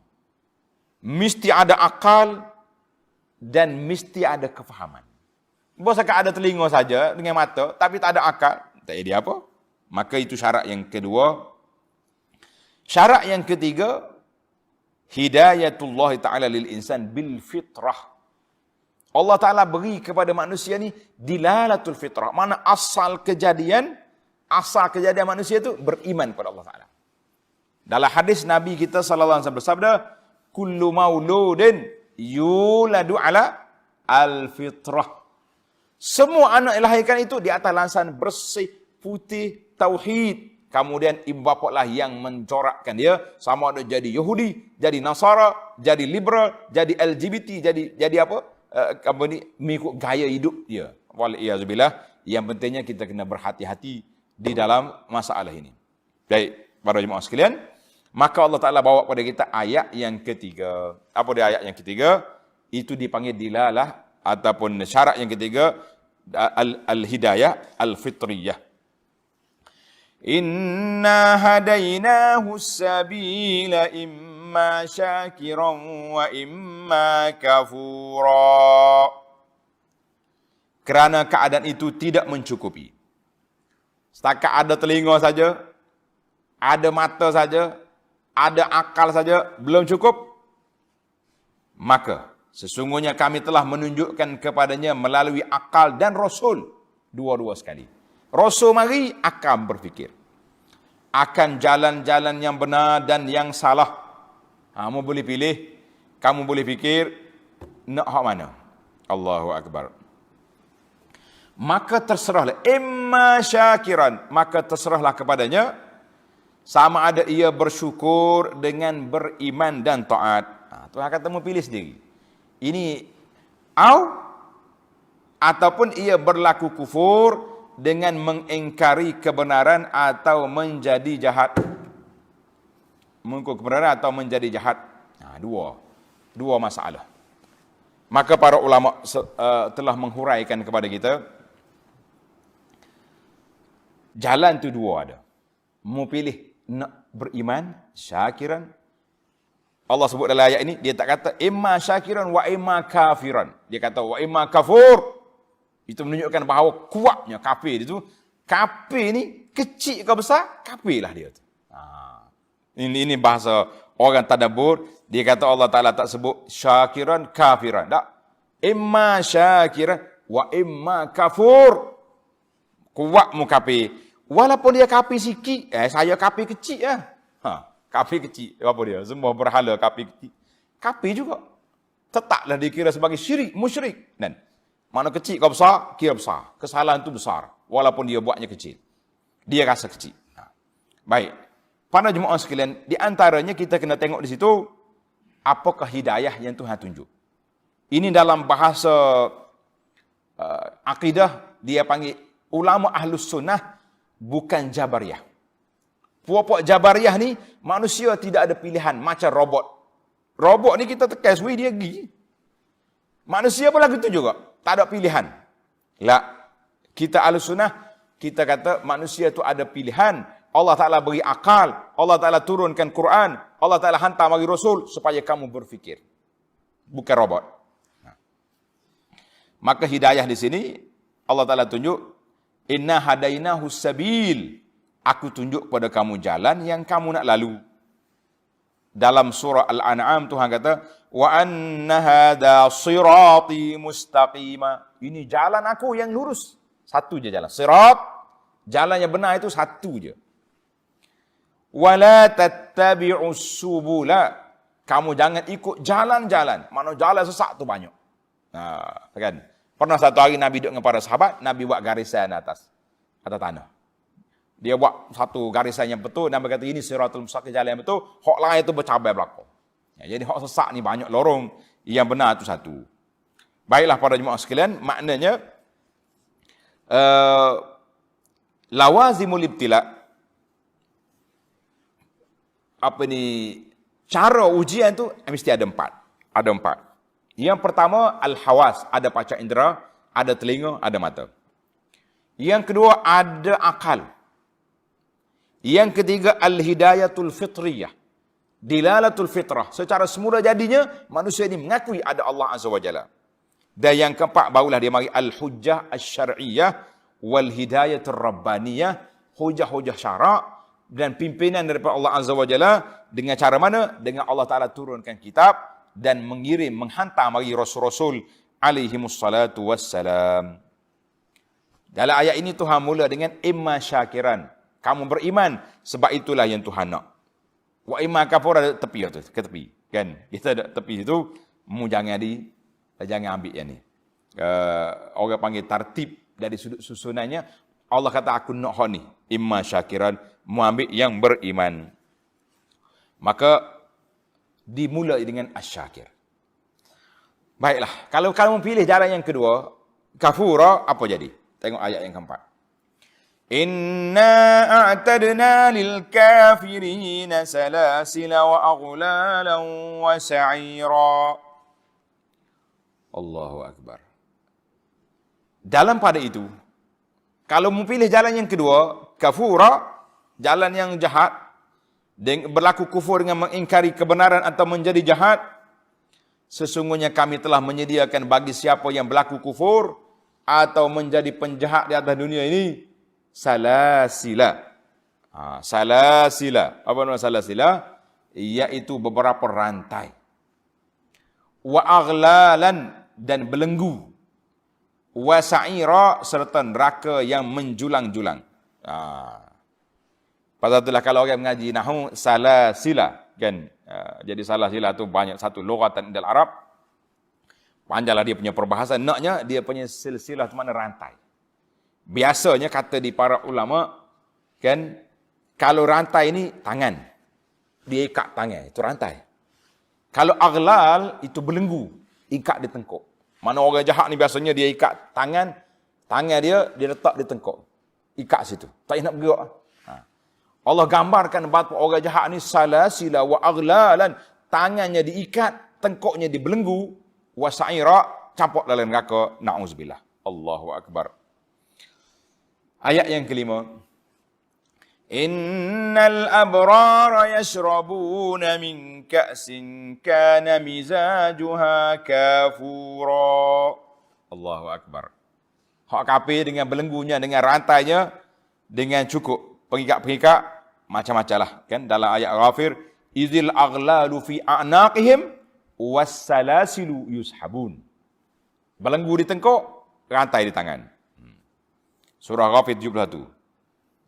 A: Mesti ada akal dan mesti ada kefahaman. Bosakah ada telinga saja dengan mata, tapi tak ada akal, tak jadi apa? Maka itu syarat yang kedua. Syarat yang ketiga, hidayatullah ta'ala lil insan bil fitrah. Allah Ta'ala beri kepada manusia ni dilalatul fitrah. Mana asal kejadian manusia itu beriman kepada Allah Ta'ala. Dalam hadis Nabi kita sallallahu alaihi wasallam bersabda, kullu mauludin yuladu ala al-fitrah. Semua anak yang dilahirkan itu di atas landasan bersih, putih, tauhid. Kemudian ibu bapa lah yang mencorakkan dia, sama ada jadi Yahudi, jadi Nasara, jadi liberal, jadi LGBT, jadi apa? Kemudian mengikut gaya hidup dia. Waliyazubillah. Yang pentingnya kita kena berhati-hati di dalam masalah ini. Baik, para jemaah sekalian, maka Allah Ta'ala bawa kepada kita ayat yang ketiga. Apa dia ayat yang ketiga? Itu dipanggil dilalah ataupun syarat yang ketiga, al-hidayah al-fitriyah. Inna hadainahu sabila imma syakiran wa imma kafura. Kerana keadaan itu tidak mencukupi. Setakat ada telinga saja, ada mata saja, ada akal saja, belum cukup. Maka sesungguhnya kami telah menunjukkan kepadanya melalui akal dan Rasul. Dua-dua sekali. Rasul mari akan berfikir. Akan jalan-jalan yang benar dan yang salah. Kamu boleh pilih. Kamu boleh fikir. Nak hak mana? Allahu Akbar. Maka terserahlah. Imma syakiran. Maka terserahlah kepadanya. Sama ada ia bersyukur dengan beriman dan taat. Tuhan kata mu pilih sendiri. Ini ataupun ia berlaku kufur dengan mengingkari kebenaran atau menjadi jahat. Mengingkari kebenaran atau menjadi jahat. Dua masalah. Maka para ulama telah menghuraikan kepada kita, jalan tu dua ada. Mu pilih nak beriman, syakiran. Allah sebut dalam ayat ini, dia tak kata imma syakiran wa imma kafiran. Dia kata wa imma kafur. Itu menunjukkan bahawa kuatnya kafir itu. Kafir ni kecil ke besar, kafir lah dia tu. Ini bahasa orang tadabbur. Dia kata Allah Ta'ala tak sebut syakiran, kafiran. Tak. Imma syakiran wa imma kafur. Kuatmu kafir. Walaupun dia kafir sikit, saya kafir kecil lah. Kafir kecil, apa dia? Semua berhala kafir kecil. Kafir juga. tetaplah dikira sebagai syirik, musyrik. Dan mana kecil kau besar, kira besar. Kesalahan itu besar, walaupun dia buatnya kecil. Dia rasa kecil. Baik. Para jemaah sekalian, di antaranya kita kena tengok di situ, apakah hidayah yang Tuhan tunjuk. Ini dalam bahasa akidah, dia panggil ulama ahlus sunnah, bukan Jabariyah. Puak-puak Jabariyah ni, manusia tidak ada pilihan, macam robot. Robot ni kita tekan suai, dia pergi. Manusia pun lagu tu juga, tak ada pilihan. Lah, kita ahlus sunnah, kita kata manusia tu ada pilihan. Allah Ta'ala beri akal, Allah Ta'ala turunkan Quran, Allah Ta'ala hantar bagi Rasul, supaya kamu berfikir. Bukan robot. Maka hidayah di sini, Allah Ta'ala tunjuk, inna hadainahu sabil. Aku tunjuk pada kamu jalan yang kamu nak lalu. Dalam surah Al-An'am, Tuhan kata, wa anna hadha sirati mustaqima. Ini jalan aku yang lurus. Satu je jalan. Sirat, jalan yang benar itu satu je. Wala tattabi'us subula. Kamu jangan ikut jalan-jalan. Mana jalan sesat tu banyak. Kan? Pernah satu hari Nabi duduk dengan para sahabat, Nabi buat garisan atas tanah. Dia buat satu garisan yang betul, Nabi kata ini siratul mustaqim, jalan yang betul, hak lain itu bercabai belakang. Jadi hak sesat ni banyak lorong, yang benar itu satu. Baiklah para jemaah sekalian, maknanya lawazimul ibtila, cara ujian tu mesti ada empat. Ada empat. Yang pertama, al-hawas. Ada panca indera, ada telinga, ada mata. Yang kedua, ada akal. Yang ketiga, al-hidayatul fitriyah. Dilalatul fitrah. Secara semula jadinya, manusia ini mengakui ada Allah Azza wa Jalla. Dan yang keempat, barulah dia mari al-hujjah al-syar'iyah wal hidayatul rabbaniyah. Hujah-hujah syarak dan pimpinan daripada Allah Azza wa Jalla. Dengan cara mana? Dengan Allah Ta'ala turunkan kitab dan mengirim, menghantar bagi Rasul-Rasul alaihimussalatu wassalam. Dalam ayat ini Tuhan mula dengan imma syakiran. Kamu beriman, sebab itulah yang Tuhan nak. Wa imma kafur, ada tepi tu, ke tepi. Kan? Kita ada tepi situ, jangan ambil yang ni. Orang panggil tartib dari sudut susunannya. Allah kata aku nak hak ni. Imma syakiran, mu ambil yang beriman. Maka dimulai dengan asyakir. Baiklah, kalau kamu pilih jalan yang kedua, kafura, apa jadi? Tengok ayat yang keempat. Inna a'tadna lil kafirina salasila wa aghlalan wa sa'ira. Allahu Akbar. Dalam pada itu, kalau mu pilih jalan yang kedua, kafura, jalan yang jahat, berlaku kufur dengan mengingkari kebenaran atau menjadi jahat, sesungguhnya kami telah menyediakan bagi siapa yang berlaku kufur atau menjadi penjahat di atas dunia ini, salasila. Salasila. Apa nama salasila? Iaitu beberapa rantai. Wa aghlalan, dan belenggu. Wa sa'ira, serta neraka yang menjulang-julang. Pasal itulah kalau orang mengaji nahwu salasila, kan? Jadi salasila tu banyak satu lughatan dalam Arab. Panjanglah dia punya perbahasan. Naknya dia punya silsilah tu mana rantai. Biasanya kata di para ulama, kan, kalau rantai ini tangan, dia ikat tangan, itu rantai. Kalau aghlal itu belenggu, ikat di tengkuk. Mana orang jahat ni biasanya dia ikat tangan dia letak di tengkuk, ikat situ, tak nak bergerak. Allah gambarkan bahawa orang jahat ni salasila wa aghlalan, tangannya diikat, tengkuknya dibelenggu, wa sa'ira, campur dalam neraka, na'uzubillah. Allahu Akbar. Ayat yang kelima. Innal abrara yashrabuna min ka'sin kana mizajuha kafura. Allahu Akbar. Hak kafir dengan belenggunya, dengan rantainya, dengan cukup pengikat-pengikat, macam-macam lah. Kan? Dalam ayat Ghafir, izil aghlalu fi a'naqihim wassalasilu yushabun. Belenggu di tengkuk, rantai di tangan. Surah Ghafir 71.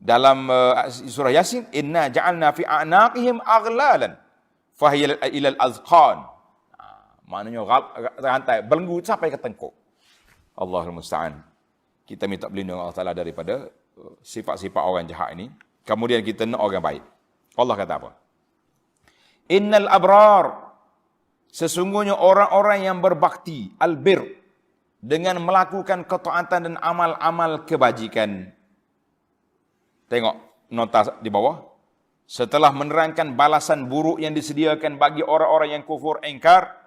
A: Dalam surah Yasin, inna ja'alna fi a'naqihim aghlalan fahiya ilal azqan. Maknanya rantai belenggu sampai ke tengkuk. Allahul musta'an. Kita minta perlindungan Allah Taala daripada sifat-sifat orang jahat ini. Kemudian kita nak orang baik. Allah kata apa? Innal abrar, sesungguhnya orang-orang yang berbakti, albir, dengan melakukan ketaatan dan amal-amal kebajikan. Tengok nota di bawah. Setelah menerangkan balasan buruk yang disediakan bagi orang-orang yang kufur ingkar,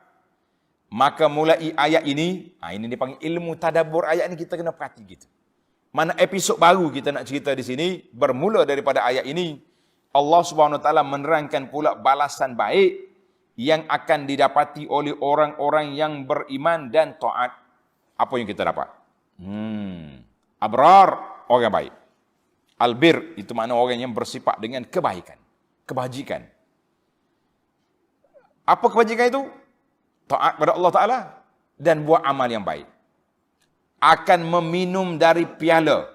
A: maka mulai ayat ini dipanggil ilmu tadabbur. Ayat ini kita kena perhati gitu. Mana episod baru kita nak cerita di sini bermula daripada ayat ini. Allah Subhanahu Wa Taala menerangkan pula balasan baik yang akan didapati oleh orang-orang yang beriman dan taat. Apa yang kita dapat? Abrar, orang baik. Albir, itu makna orang yang bersifat dengan kebaikan, kebajikan. Apa kebajikan itu? Taat kepada Allah Ta'ala dan buat amal yang baik. Akan meminum dari piala.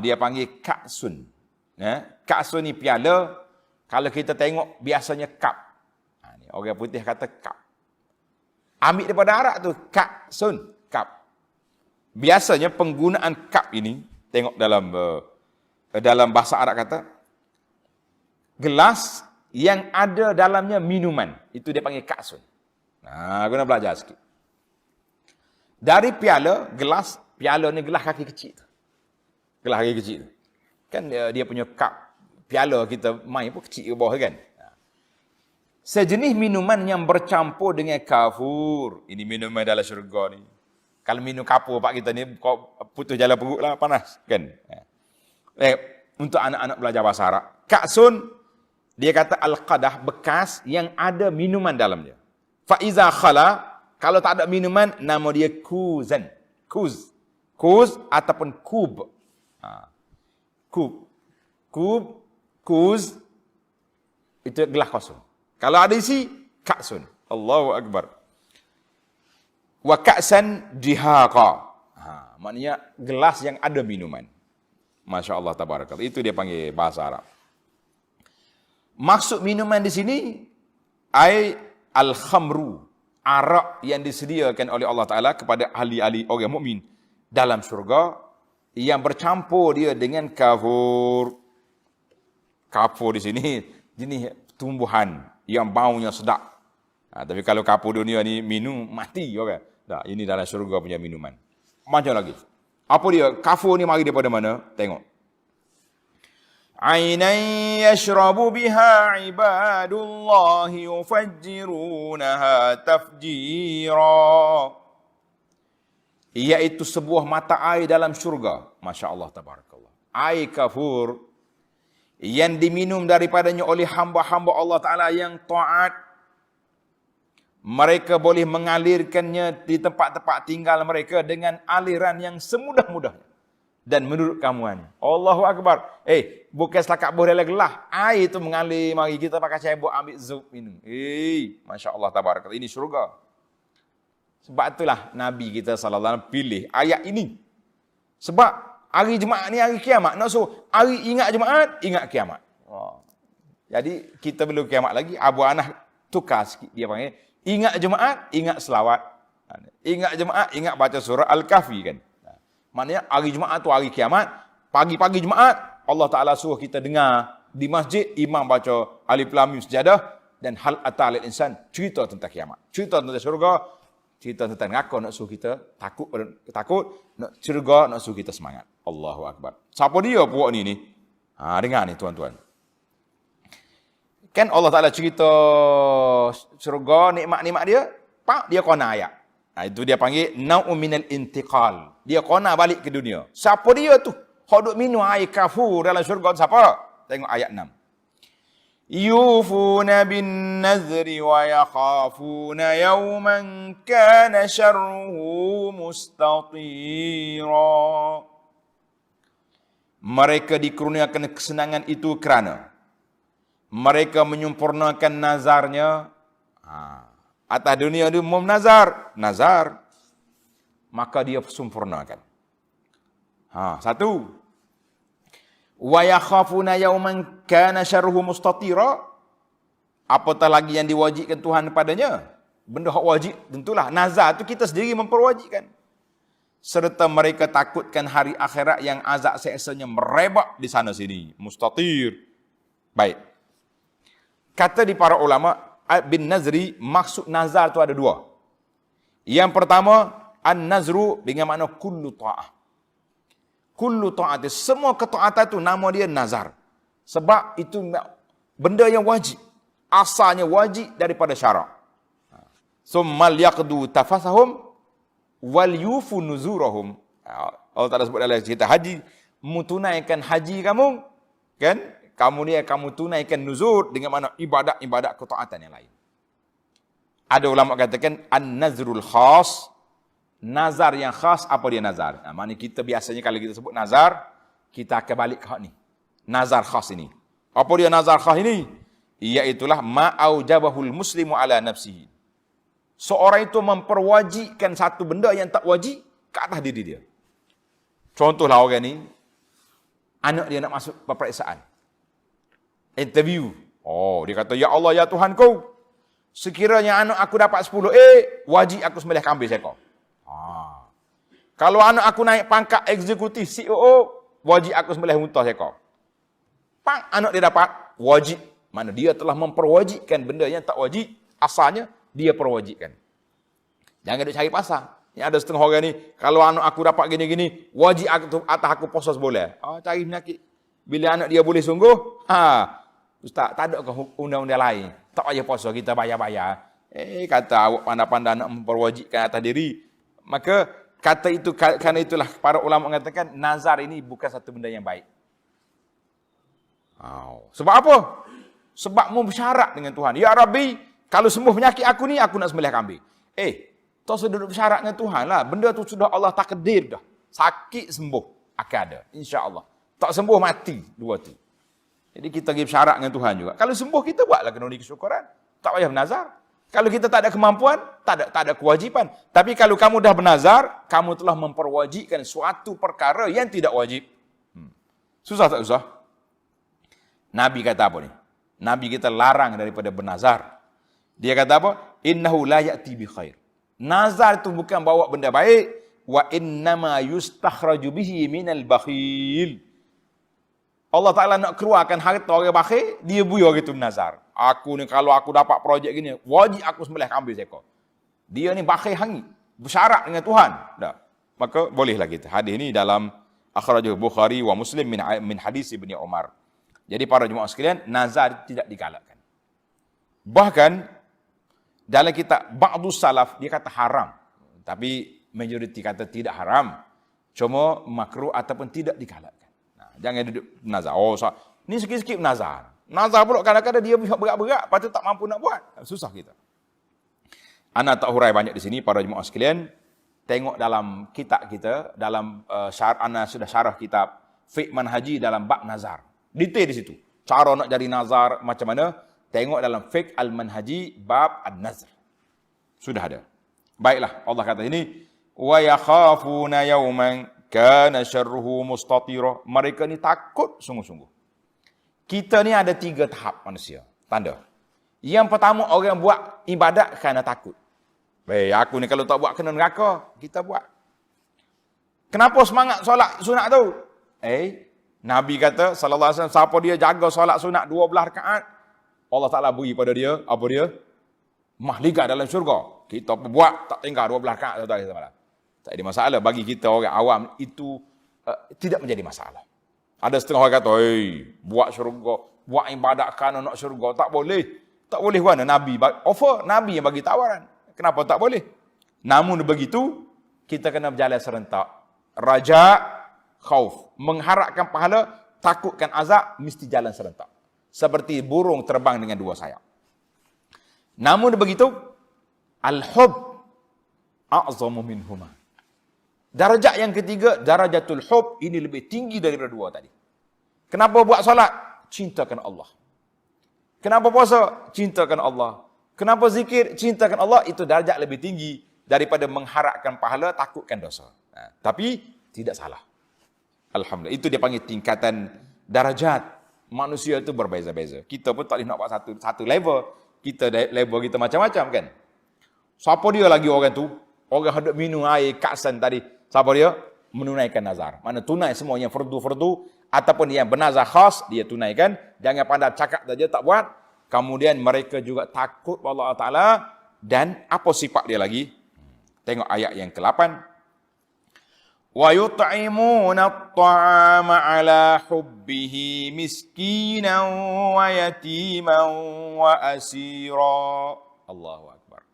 A: Dia panggil ka'sun. Ka'sun ni piala. Kalau kita tengok biasanya kap. Orang putih kata kap. Ambil daripada Arab tu, ka'sun, kap. Biasanya penggunaan kap ini, tengok dalam bahasa Arab kata, gelas yang ada dalamnya minuman. Itu dia panggil ka'sun. Kena belajar sikit. Dari piala, gelas, piala ni gelas kaki kecil. Gelas kaki kecil. Kan dia punya kap. Piala kita main pun kecil ke bawah kan. Sejenis minuman yang bercampur dengan kafur. Ini minuman dalam syurga ni. Kalau minum kapur pak kita ni, kau putus jalan perut lah, panas. Kan? Untuk anak-anak belajar bahasa Arab. Ka'sun, dia kata al-qadah, bekas yang ada minuman dalamnya. Fa'iza khala, kalau tak ada minuman, nama dia kuzan. Kuz ataupun kub. Kuz, itu gelas kosong. Kalau ada isi, ka'sun. Allahu Akbar. Wa ka'san dihaqa. Maknanya gelas yang ada minuman. Masya Allah, tabarakallah. Itu dia panggil bahasa Arab. Maksud minuman di sini, al-khamru. Arak yang disediakan oleh Allah Ta'ala kepada ahli-ahli orang mukmin dalam syurga, yang bercampur dia dengan kafur. Kafur di sini, jenis tumbuhan yang baunya sedap. Tapi kalau kapur dunia ni minum, mati orang. Ini dalam syurga punya minuman. Macam lagi. Apa dia? Kafur ni mari daripada mana? Tengok. Ainan yashrabu biha ibadullahi yufajjirunaha tafjira. Iaitu sebuah mata air dalam syurga. Masya Allah, tabarakallah. Air kafur yang diminum daripadanya oleh hamba-hamba Allah Ta'ala yang taat. Mereka boleh mengalirkannya di tempat-tempat tinggal mereka dengan aliran yang semudah-mudahnya. Dan menurut kamuan. Allahu Akbar. Bukan setakat boleh gelah. Air itu mengalir. Mari kita pakai cebok ambil zup minum. Masya Allah, tabarakallah. Ini syurga. Sebab itulah Nabi kita sallallahu alaihi wasallam pilih ayat ini. Sebab hari Jumaat ni hari kiamat. Hari ingat Jumaat, ingat kiamat. Jadi kita belum kiamat lagi. Abu Anah tukar sikit. Dia panggil, ingat Jumaat, ingat selawat. Ingat Jumaat, ingat baca surah Al-Kahfi kan. Maknanya hari Jumaat tu hari kiamat. Pagi-pagi Jumaat, Allah Ta'ala suruh kita dengar di masjid, imam baca Alif Lam Mim Sajadah, dan hal atal insan, cerita tentang kiamat. Cerita tentang syurga, cerita tentang neraka, nak suruh kita takut, nak syurga, nak suruh kita semangat. Allahu Akbar. Siapa dia puak ni? Dengar ni tuan-tuan. Kan Allah Ta'ala cerita syurga, nikmat-nikmat dia, dia kona ayat. Itu dia panggil nau'u minal intiqal. Dia kona balik ke dunia. Siapa dia tu? Hak duk minum air kafur dalam syurga, siapa? Tengok ayat 6. Yufuna bin nazri wa yakhafuna yawman kana syarruhu mustatira. Mereka dikurniakan kesenangan itu kerana mereka menyempurnakan nazarnya. Atas dunia dia mau nazar, maka dia sempurnakan. Satu. Wa yakhafuna yawman kana syarruhu mustatira. Apatah lagi yang diwajibkan Tuhan padanya? benda hak wajib, tentulah nazar tu kita sendiri memperwajibkan. Serta mereka takutkan hari akhirat yang azab seksanya merebak di sana sini. Mustatir. Baik. Kata di para ulama, bin Nazri, maksud nazar tu ada dua. Yang pertama, an-nazru dengan makna kullu ta'ah. Kullu ta'at, semua ketaatan tu nama dia nazar. Sebab itu benda yang wajib. Asalnya wajib daripada syarak. Summal yaqdu tafasahum wal yufu nuzurahum. Allah Taala sebut dalam cerita haji, tunaikan haji kamu, kan? Kamu tunaikan nuzur dengan mana ibadat-ibadat ketaatan yang lain. Ada ulama katakan an-nazrul khas, nazar yang khas. Apa dia nazar? Maknanya kita biasanya kalau kita sebut nazar, kita akan balik ke hak ni. Nazar khas ini. Apa dia nazar khas ini? Iaitulah ma'aujabahul muslimu ala nafsihi. Seorang itu memperwajibkan satu benda yang tak wajib ke atas diri dia. Contohlah orang ni, anak dia nak masuk peperiksaan. Interview. Oh, dia kata, ya Allah, ya Tuhanku, sekiranya anak aku dapat 10A, wajib aku sembelih kambing seekor. Kalau anak aku naik pangkat eksekutif COO, wajib aku sembelih unta seekor. Anak dia dapat, wajib. Mana dia telah memperwajibkan benda yang tak wajib, asalnya dia perwajibkan. Jangan duk cari pasal. Ni ada setengah orang ni, kalau anak aku dapat gini-gini, wajib aku atas aku puasa sebulan. Cari penyakit. Bila anak dia boleh sungguh, Ustaz, tak ada ke undang-undang lain? Tak payah puasa, kita bayar-bayar. Kata awak pandai-pandai nak memperwajibkan atas diri. Maka kata itu, kerana itulah para ulama mengatakan nazar ini bukan satu benda yang baik. Sebab apa? Sebab bersyarat dengan Tuhan. Ya Rabbi, kalau sembuh penyakit aku ni, aku nak sembelih kambing. Tak usah duduk bersyarat dengan Tuhan lah. Benda tu sudah Allah takdir dah. Sakit sembuh akan ada, insya-Allah. Tak sembuh mati, dua tu. Jadi kita pergi bersyarat dengan Tuhan juga. Kalau sembuh kita buatlah kenuri kesyukuran. Tak payah bernazar. Kalau kita tak ada kemampuan, tak ada kewajipan. Tapi kalau kamu dah bernazar, kamu telah memperwajibkan suatu perkara yang tidak wajib. Susah tak susah? Nabi kata apa ni? Nabi kita larang daripada bernazar. Dia kata apa? Innahu la ya'ti bi khair. Nazar itu bukan bawa benda baik. Wa innama yustakhraju bihi minal bakhil. Allah Ta'ala nak keluarkan harta orang bakhil, dia buyar gitu nazar. Aku ni kalau aku dapat projek gini, wajib aku sembelih kambing seekor. Dia ni bakhil hangi, bersyarat dengan Tuhan. Dah. Maka bolehlah kita. Hadis ini dalam akhrajahu Bukhari wa Muslim min hadis Ibni Umar. Jadi para jemaah sekalian, nazar tidak digalakkan. Bahkan dalam kitab Ba'du Salaf dia kata haram. Tapi majoriti kata tidak haram. Cuma makruh ataupun tidak digalakkan. Jangan duduk nazar. Ni sikit-sikit nazar. Nazar pula kadang-kadang dia berat-berat, lepas tu tak mampu nak buat. Susah kita. Ana tak hurai banyak di sini para jemaah sekalian. Tengok dalam kitab kita, dalam ana sudah syarah kitab Fiqh Manhaji dalam bab nazar. Detail di situ. Cara nak jadi nazar macam mana? Tengok dalam Fiqh Al-Manhaji bab An-Nazr. Sudah ada. Baiklah, Allah kata ini, wa yakhafuna yawman kana syarruhu mustatira. Mereka ni takut sungguh-sungguh. Kita ni ada 3 tahap manusia. Tanda. Yang pertama, orang buat ibadat kerana takut. Aku ni kalau tak buat kena neraka, kita buat. Kenapa semangat solat sunat tu? Nabi kata sallallahu alaihi wasallam, siapa dia jaga solat sunat 12 rakaat, Allah Taala beri pada dia apa dia? Mahligat dalam syurga. Kita buat tak tinggal 12 rakaat tuan-tuan. Tak ada masalah bagi kita orang awam itu tidak menjadi masalah. Ada setengah orang kata, buat syurga, buat ibadat kerana nak syurga, tak boleh. Tak boleh mana Nabi offer, Nabi yang bagi tawaran. Kenapa tak boleh? Namun begitu, kita kena berjalan serentak. Raja, khauf, mengharapkan pahala, takutkan azab, mesti jalan serentak. Seperti burung terbang dengan 2 sayap. Namun begitu, al-hub a'zamu minhuma. Darajat yang ketiga, darajatul hub, ini lebih tinggi daripada 2 tadi. Kenapa buat solat? Cintakan Allah. Kenapa puasa? Cintakan Allah. Kenapa zikir? Cintakan Allah. Itu darjat lebih tinggi daripada mengharapkan pahala, takutkan dosa. Tapi tidak salah. Alhamdulillah. Itu dia panggil tingkatan darajat. Manusia itu berbeza-beza. Kita pun tak boleh nak buat satu level. Level kita macam-macam kan. Siapa dia lagi orang tu? Orang hendak minum air kaksan tadi. Siapa dia? Menunaikan nazar. Mana tunai semuanya fardu-fardu ataupun yang bernazar khas dia tunaikan. Jangan pandai cakap saja tak buat. Kemudian mereka juga takut pada Allah Taala dan apa sifat dia lagi? Tengok ayat yang ke-8. Wa yut'imuna at-ta'ama 'ala hubbihi miskinan wa yatiman wa asira. Allahu akbar.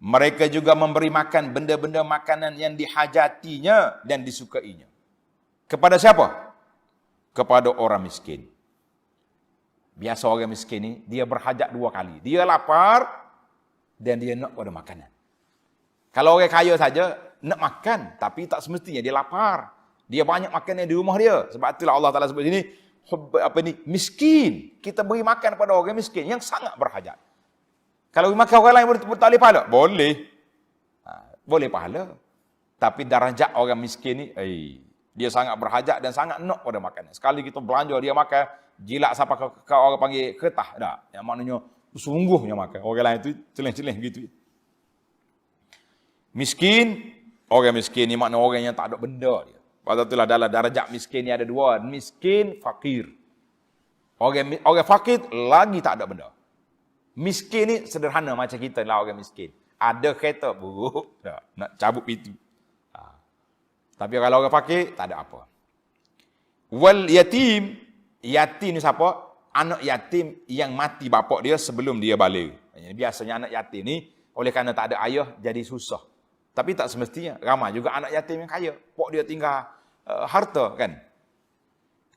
A: Mereka juga memberi makan benda-benda makanan yang dihajatinya dan disukainya. Kepada siapa? Kepada orang miskin. Biasa orang miskin ni, dia berhajat 2 kali. Dia lapar dan dia nak pada makanan. Kalau orang kaya saja, nak makan. Tapi tak semestinya dia lapar. Dia banyak makanan di rumah dia. Sebab itulah Allah Ta'ala sebut sini, miskin. Kita beri makan pada orang miskin yang sangat berhajat. Kalau makan orang lain boleh tak boleh pahala? Boleh. Boleh pahala. Tapi darjat orang miskin ni, dia sangat berhajat dan sangat nak pada makanan. Sekali kita belanja dia makan, jilat sampai ke orang panggil ketah. Tak. Yang maknanya sungguhnya makan. Orang lain tu celeng-celeng gitu. Miskin, orang miskin ni makna orang yang tak ada benda dia. Pasal itulah dalam darjat miskin ni ada 2. Miskin, fakir. Orang fakir lagi tak ada benda. Miskin ni sederhana macam kita lah orang miskin. Ada kereta, buruk, nak cabut pintu. Tapi kalau orang fakir, tak ada apa. Wal yatim, yatim ni siapa? Anak yatim yang mati bapak dia sebelum dia balik. Biasanya anak yatim ni, oleh kerana tak ada ayah, jadi susah. Tapi tak semestinya. Ramai juga anak yatim yang kaya. Pok dia tinggal harta kan.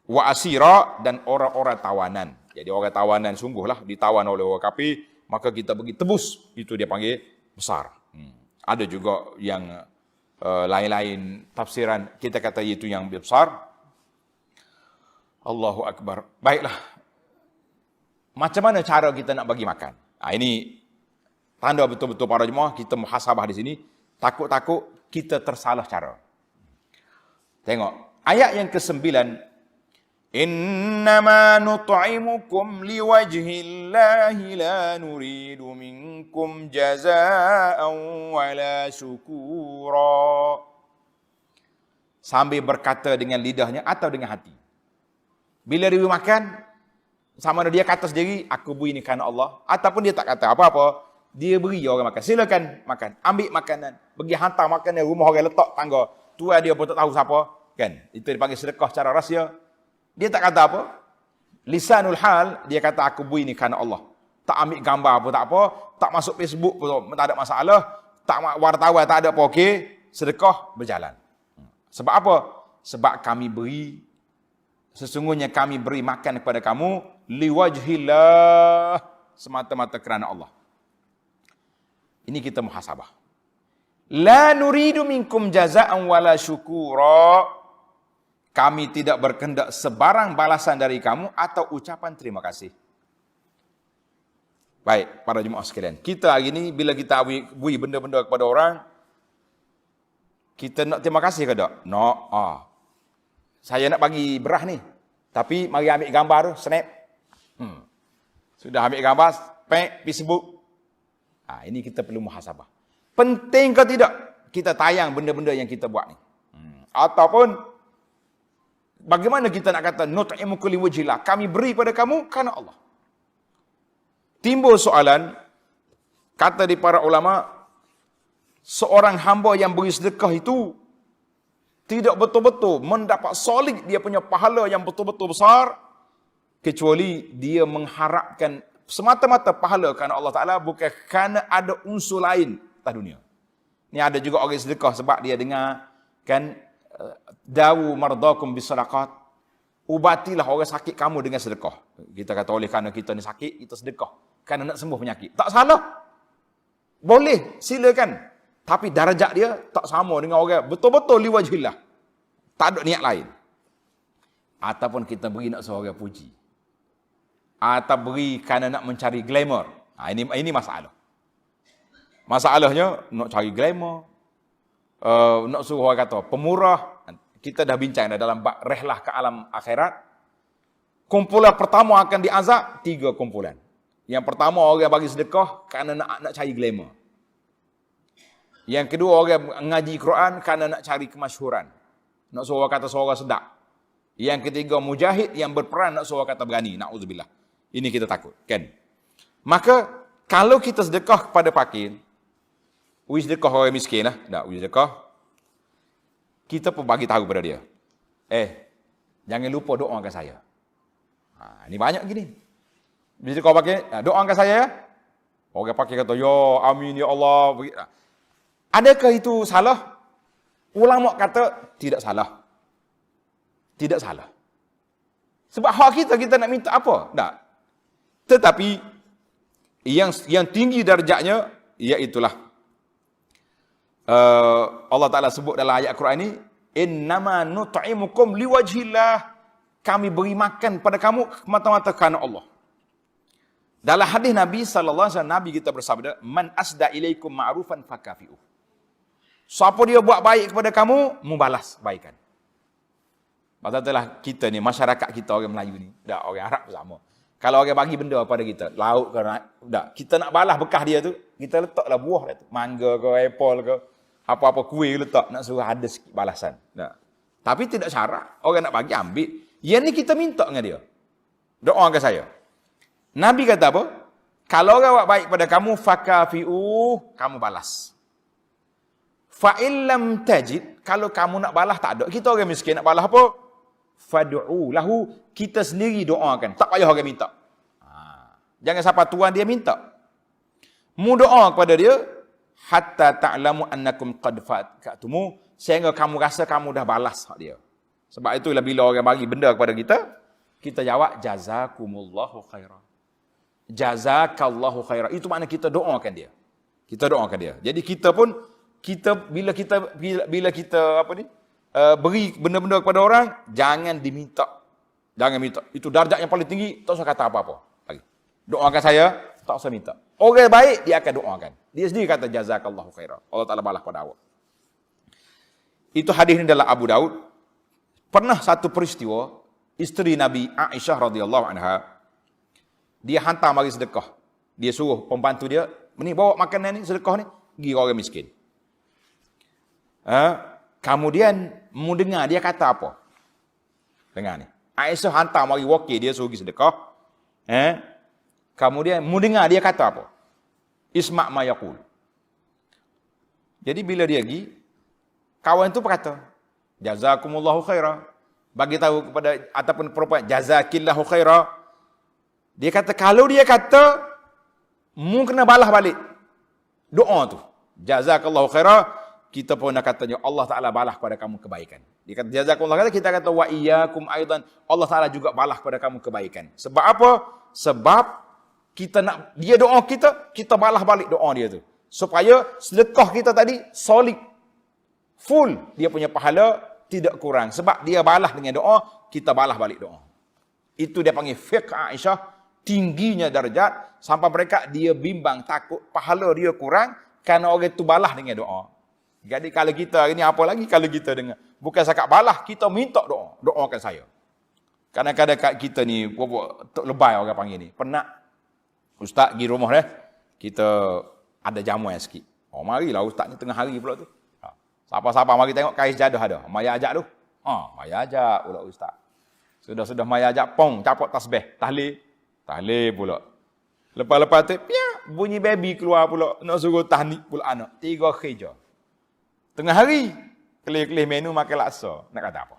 A: Wa asira dan orang-orang tawanan. Jadi orang tawanan sungguhlah ditawan oleh orang kafir, maka kita pergi tebus. Itu dia panggil besar. Ada juga yang lain-lain tafsiran. Kita kata itu yang besar. Allahu Akbar. Baiklah. Macam mana cara kita nak bagi makan? Ini tanda betul-betul para jemaah kita muhasabah di sini. Takut-takut kita tersalah cara. Tengok. Ayat yang ke-9. Innama nut'imukum liwajhillahi la nuridu minkum jazaa'an wala syukura. Sambil berkata dengan lidahnya atau dengan hati. Bila dia makan, sama ada dia kata sendiri, aku beri ini kerana Allah. Ataupun dia tak kata apa-apa, dia beri orang makan. Silakan makan, ambil makanan. Pergi hantar makanan rumah orang letak tangga. Tuan dia pun tak tahu siapa. Kan? Itu dipanggil sedekah secara rahsia. Dia tak kata apa. Lisanul hal, dia kata aku beri ni kerana Allah. Tak ambil gambar pun tak apa. Tak masuk Facebook pun tak ada masalah. Tak wartawan tak ada apa. Okey, sedekah berjalan. Sebab apa? Sebab kami beri, sesungguhnya kami beri makan kepada kamu liwajhillah, semata-mata kerana Allah. Ini kita muhasabah. La nuridu minkum jazaa'an wala syukura. Kami tidak berkehendak sebarang balasan dari kamu atau ucapan terima kasih. Baik, para jemaah sekalian. Kita hari ini bila kita beri benda-benda kepada orang, kita nak terima kasih ke tak? Nak. Saya nak bagi beras ni. Tapi mari ambil gambar tu, snap. Sudah ambil gambar, Facebook. Ini kita perlu muhasabah. Penting ke tidak kita tayang benda-benda yang kita buat ni? Ataupun bagaimana kita nak kata nut'imukum liwajhillah, kami beri pada kamu kerana Allah. Timbul soalan, kata di para ulama, seorang hamba yang beri sedekah itu tidak betul-betul mendapat solid dia punya pahala yang betul-betul besar, kecuali dia mengharapkan semata-mata pahala kerana Allah Ta'ala, bukan kerana ada unsur lain atas dunia. Ini ada juga orang sedekah sebab dia dengar kan, dawu mardakum bisadaqat, ubatilah orang sakit kamu dengan sedekah. Kita kata oleh kerana kita ni sakit, kita sedekah kerana nak sembuh penyakit. Tak salah. Boleh, silakan. Tapi darjat dia tak sama dengan orang betul-betul liwajhillah. Tak ada niat lain. Ataupun kita beri nak seorang puji. Atau beri kerana nak mencari glamour. Ini masalah. Masalahnya nak cari glamour. Nak suruh orang kata pemurah. Kita dah bincang dalam bab rehlah ke alam akhirat. Kumpulan pertama akan diazab 3 kumpulan. Yang pertama orang bagi sedekah kerana nak cari glamour. Yang kedua, orang ngaji Quran kerana nak cari kemasyhuran. Nak suara kata suara sedap. Yang ketiga, mujahid yang berperan nak suara kata berani. Na'udzubillah. Ini kita takut, kan? Maka, kalau kita sedekah kepada fakir, sedekah orang miskin lah. Tak, sedekah. Kita pun bagi tahu kepada dia. Jangan lupa doakan saya. Ini banyak gini. Bila kau pakai, doakan saya ya. Orang pakai kata, ya amin ya Allah. Adakah itu salah? Ulama kata, tidak salah. Tidak salah. Sebab hak kita nak minta apa? Tak. Tetapi, yang tinggi darjatnya, iaitulah Allah Ta'ala sebut dalam ayat Quran ini, innama nut'imukum liwajhillah. Kami beri makan pada kamu mata-mata kerana Allah. Dalam hadis Nabi sallallahu alaihi wasallam, Nabi kita bersabda, man asda ilaikum ma'rufan fakafi'u. Siapa dia buat baik kepada kamu, membalas kebaikan. Maksudnya kita ni, masyarakat kita orang Melayu ni, orang Arab sama. Kalau orang bagi benda pada kita, lauk ke, kita nak balas bekas dia tu, kita letaklah buah dia tu. Mangga ke, apple ke, apa-apa kuih letak, nak suruh ada sikit balasan. Tapi tidak syarat, orang nak bagi, ambil. Yang ni kita minta dengan dia. Doakan saya. Nabi kata apa? Kalau orang buat baik pada kamu, fakafi'u, kamu balas. Fa'illam tajid, kalau kamu nak balas tak ada. Kita orang miskin nak balas apa? Fad'u lahu, kita sendiri doakan. Tak payah orang minta. Jangan siapa tuan dia minta. Mu doa kepada dia, hatta ta'lamu annakum qad fa'atumu, sehingga kamu rasa kamu dah balas hak dia. Sebab itulah bila orang bagi benda kepada kita, kita jawab jazakumullahu khairan. Jazakallahu khairan. Itu makna kita doakan dia. Kita doakan dia. Jadi kita pun bila kita beri benda-benda kepada orang, jangan diminta. Jangan minta. Itu darjat yang paling tinggi, tak usah kata apa-apa. Doakan saya, tak usah minta. Orang baik dia akan doakan. Dia sendiri kata jazakallahu khairan. Allah Taala balas pada awak. Itu hadis ini dalam Abu Daud. Pernah satu peristiwa, isteri Nabi Aisyah radhiyallahu anha, dia hantar mari sedekah. Dia suruh pembantu dia, ni bawa makanan ni, sedekah ni, pergi orang miskin. Kemudian, mu dengar dia kata apa? Dengar ni. Aisyah hantar mari wakil dia suruh pergi sedekah. Kemudian, mu dengar dia kata apa? Isma' ma yaqul. Jadi bila dia pergi, kawan tu berkata, jazakumullahu khaira. Bagi tahu kepada ataupun perempuan, jazakillahu khaira. Dia kata, kalau dia kata, mu kena balas balik doa tu. Jazakallahu khaira, kita pun nak katanya, Allah Ta'ala balas pada kamu kebaikan. Dia kata, jazakallahu khaira, kita kata, wa iyyakum aidan, Allah Ta'ala juga balas pada kamu kebaikan. Sebab apa? Sebab kita nak, dia doa kita balas balik doa dia tu. Supaya sedekah kita tadi, solid, full, dia punya pahala tidak kurang. Sebab dia balas dengan doa, kita balas balik doa. Itu dia panggil fiqh Aisyah, tingginya darjat, sampai mereka dia bimbang, takut pahala dia kurang, kerana orang itu balas dengan doa. Jadi kalau kita hari ni, apa lagi kalau kita dengar, bukan sakat balas, kita minta doa, doakan saya. Kadang-kadang kita ni, lebay orang panggil ni, penat, ustaz pergi rumah dia, kita ada jamuan sikit. Marilah ustaz ni tengah hari pula tu. Siapa-siapa mari tengok kais jadah ada. Maya ajak tu. Maya ajak pula ustaz. Sudah maya ajak, pong, capot tasbih, tahlil pula. Lepas-lepas tu, bunyi baby keluar pula, nak suruh tahnik pula anak. 3 kerja. Tengah hari, kelih-kelih menu makan laksa. Nak kata apa?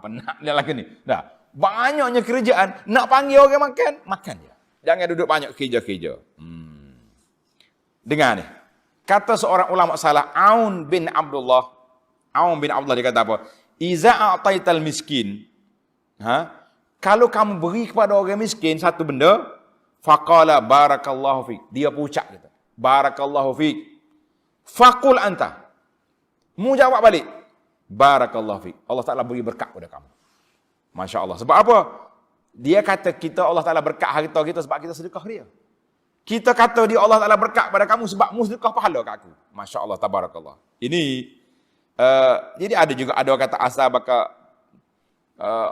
A: Penat dia lagi ni. Dah, banyaknya kerjaan, nak panggil orang makan je. Jangan duduk banyak kerja-kerja. Dengar ni. Kata seorang ulama salah, Aun bin Abdullah dia kata apa? Iza a'taital miskin. Kalau kamu beri kepada orang miskin satu benda, faqala barakallahu fik. Dia pun ucap kita. Barakallahu fik. Faqul anta. Mu jawab balik. Barakallahu fik. Allah Ta'ala beri berkat kepada kamu. Masya Allah. Sebab apa? Dia kata kita, Allah Ta'ala berkat harta kita sebab kita sedekah dia. Kita kata dia Allah Ta'ala berkat pada kamu sebab mu sedekah pahala kat aku. Masya Allah, tabarakallah. Ini, jadi ada juga, ada orang kata asal baka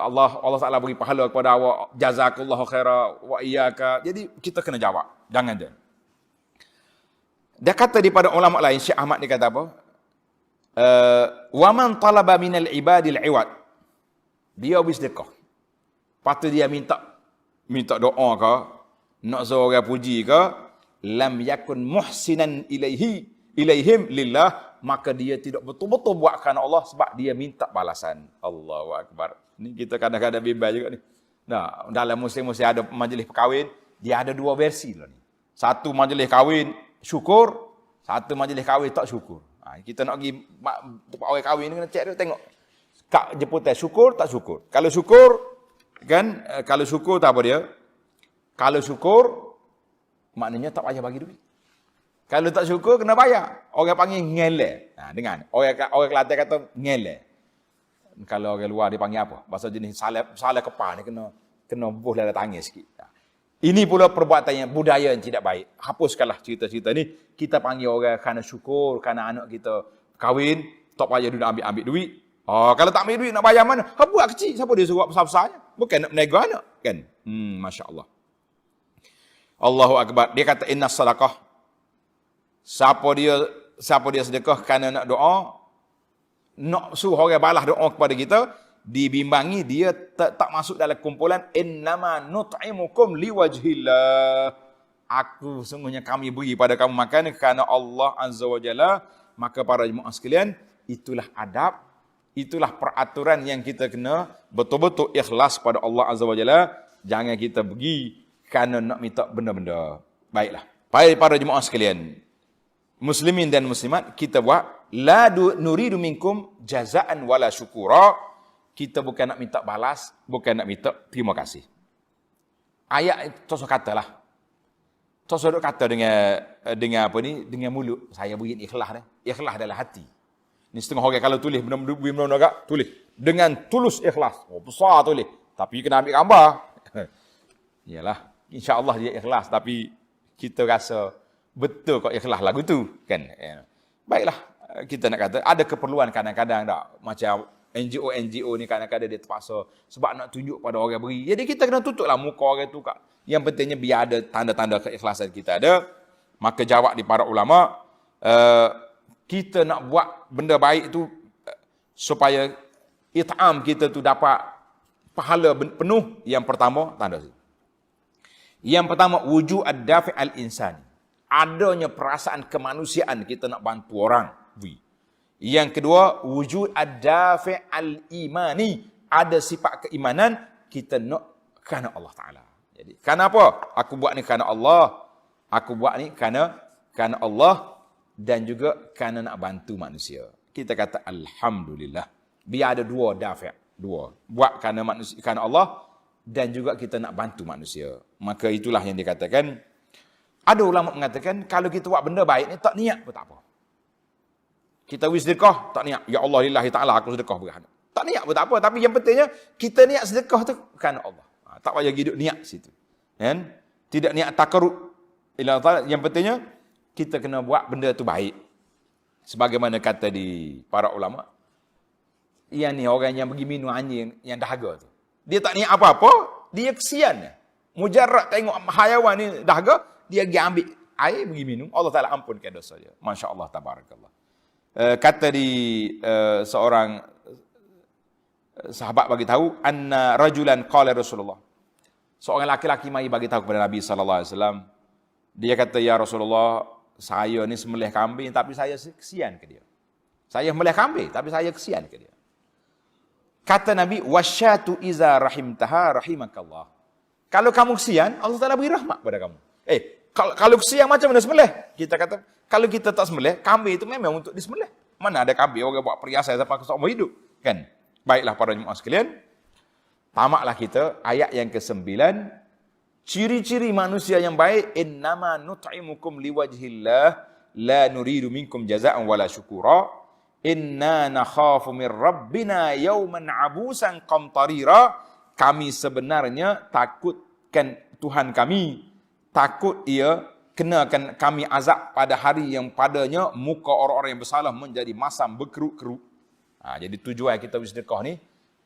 A: Allah Ta'ala beri pahala kepada awak, jazakallahu khaira wa iyyaka. Jadi kita kena jawab. Jangan je. Dia kata daripada ulama lain, Syekh Ahmad dia kata apa? Wa man talaba minal ibadil iwad. Dia habis sedekah. Lepas tu dia minta doa ke, nak suruh orang puji ke, lam yakun muhsinan ilaihim lillah, maka dia tidak betul-betul buat kerana Allah sebab dia minta balasan. Allahu akbar. Ni kita kadang-kadang bimbang juga ni. Nah, dalam musim-musim ada majlis perkahwin, dia ada dua versi lah ni. Satu majlis kahwin syukur, satu majlis kahwin tak syukur. Kita nak pergi orang kahwin ni kena cek dia tengok. Kak jemputan syukur tak syukur. Kalau syukur kan, kalau syukur tak apa dia? Kalau syukur maknanya tak payah bagi duit. Kalau tak syukur kena bayar. Orang panggil ngele. Dengar. Orang Kelantan kata ngele. Kalau orang luar dia panggil apa? Bahasa jenis salah kepala ni kena buh dalam tangis sikit. Ini pula perbuatan yang budaya yang tidak baik. Hapuskanlah cerita-cerita ni. Kita panggil orang kerana syukur, kerana anak kita kahwin, tak payah dia nak ambil duit. Kalau tak ambil duit nak bayar mana? Buat kecil. Siapa dia suruh besar-besarnya? Bukan nak menego anak, kan? Masya-Allah. Allahu akbar. Dia kata inna sadaqah. Siapa dia sedekah kerana nak doa, nak suruh orang balas doa kepada kita, dibimbangi dia tak masuk dalam kumpulan innama nut'imukum liwajhillah. Aku sungguhnya kami beri pada kamu makan kerana Allah Azza wa Jalla. Maka para jemaah sekalian, itulah adab, itulah peraturan yang kita kena betul-betul ikhlas pada Allah Azza wa Jalla. Jangan kita pergi kerana nak minta benda-benda. Baiklah. Baik para jemaah sekalian, muslimin dan muslimat, kita buat la nuridu minkum jazaan wala syukura. Kita bukan nak minta balas, bukan nak minta terima kasih. Ayat Tosok katalah. Tosok kata dengan apa ni? Dengan mulut. Saya beri ikhlas dah. Ikhlas dalam hati. Ni setengah orang kalau tulis benda-benda agak tulis dengan tulus ikhlas. Besar tulis. Tapi kena ambil gambar. Yalah, insya-Allah dia ikhlas, tapi kita rasa betul kok ikhlas lagu tu, kan? Baiklah, kita nak kata ada keperluan kadang-kadang tak macam NGO ni kadang-kadang dia terpaksa sebab nak tunjuk pada orang beri. Jadi kita kena tutuplah muka orang tu kak. Yang pentingnya biar ada tanda-tanda keikhlasan kita ada. Maka jawab di para ulama, kita nak buat benda baik tu supaya it'am kita tu dapat pahala penuh. Yang pertama, tanda tu. Yang pertama, wujud ad-dafi' al-insani. Adanya perasaan kemanusiaan kita nak bantu orang. Yang kedua, wujud ad-dafi' al-imani. Ada sifat keimanan, kita nak kerana Allah Ta'ala. Jadi, kerana apa? Aku buat ni kerana Allah. Aku buat ni kerana Allah. Dan juga kerana nak bantu manusia. Kita kata Alhamdulillah. Biar ada dua dafi'. Dua. Buat kerana manusia, kerana Allah. Dan juga kita nak bantu manusia. Maka itulah yang dikatakan. Ada ulama mengatakan, kalau kita buat benda baik ni, tak niat pun tak apa. Kita sedekah, tak niat. Ya Allah, lillahi ta'ala, aku sedekah berhadap. Tak niat pun tak apa. Tapi yang pentingnya, kita niat sedekah tu kerana Allah. Tak payah hidup niat situ. Kan? Tidak niat takarrub. Yang pentingnya, kita kena buat benda tu baik. Sebagaimana kata di para ulama. Yang ni orang yang pergi minum anjing yang dahaga tu. Dia tak niat apa-apa, dia kesian. Mujarrad tengok hayawan ni dahaga, dia pergi ambil air, pergi minum. Allah Ta'ala ampunkan dosa dia. Masya Allah, tabarakallah. Kata di seorang sahabat bagi tahu, anna rajulan qala Rasulullah. Seorang laki-laki mari bagi tahu kepada Nabi sallallahu alaihi wasallam. Dia kata, ya Rasulullah, saya ni sembelih kambing tapi saya kesian ke dia. Saya sembelih kambing tapi saya kesian ke dia. Kata Nabi, wasyatu iza rahimtaha rahimakallah. Kalau kamu kesian, Allah Ta'ala beri rahmat pada kamu. Kalau kesian macam mana sembelih? Kita kata, kalau kita tak sembelih, kambing itu memang untuk disembelih. Mana ada kambing orang buat perhiasan sampai ke seumur hidup, kan? Baiklah para jemaah sekalian, tamaklah kita ayat yang ke-9. Ciri-ciri manusia yang baik, innama nut'imukum liwajhillah la nuridu minkum jazaa'an wala syukura inna nakhafu min rabbina yawman abusan qamtarira. Kami sebenarnya takutkan Tuhan kami, takut ia kenakan kami azab pada hari yang padanya muka orang-orang yang bersalah menjadi masam berkerut-kerut. Jadi tujuan kita bersedekah ni,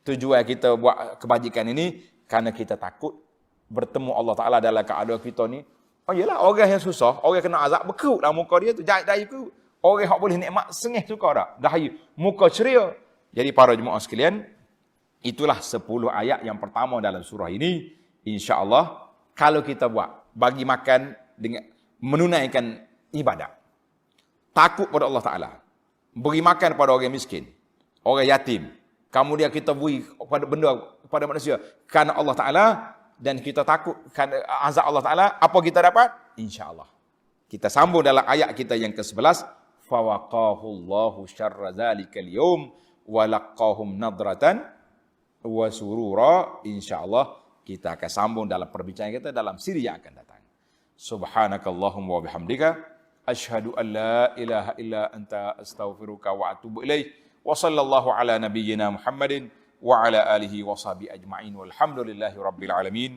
A: tujuan kita buat kebajikan ini, kerana kita takut bertemu Allah Ta'ala dalam keadaan kita ni Oh iyalah, orang yang susah, orang kena azab berkerut dalam muka dia tu, daya kerut. Orang yang boleh nikmat sengih suka tak? Daya, muka ceria. Jadi para jemaah sekalian, itulah 10 ayat yang pertama dalam surah ini. InsyaAllah, kalau kita buat, bagi makan dengan menunaikan ibadat. Takut pada Allah Ta'ala. Beri makan pada orang miskin, orang yatim. Kemudian kita beri pada benda, pada manusia. Kerana Allah Ta'ala, dan kita takut kerana azab Allah Ta'ala, apa kita dapat? InsyaAllah. Kita sambung dalam ayat kita yang ke-11. فَوَقَاهُ اللَّهُ شَرَّ ذَلِكَ الْيَوْمِ وَلَقَّاهُمْ نَضْرَةً وَسُرُورًا. InsyaAllah kita akan sambung dalam perbincangan kita dalam siri yang akan datang. Subhanakallahumma wa bihamdika asyhadu an la ilaha illa anta astaghfiruka wa atubu ilaik. Wa sallallahu ala nabiyyina Muhammadin wa ala alihi wa sahbihi ajma'in walhamdulillahi rabbil alamin.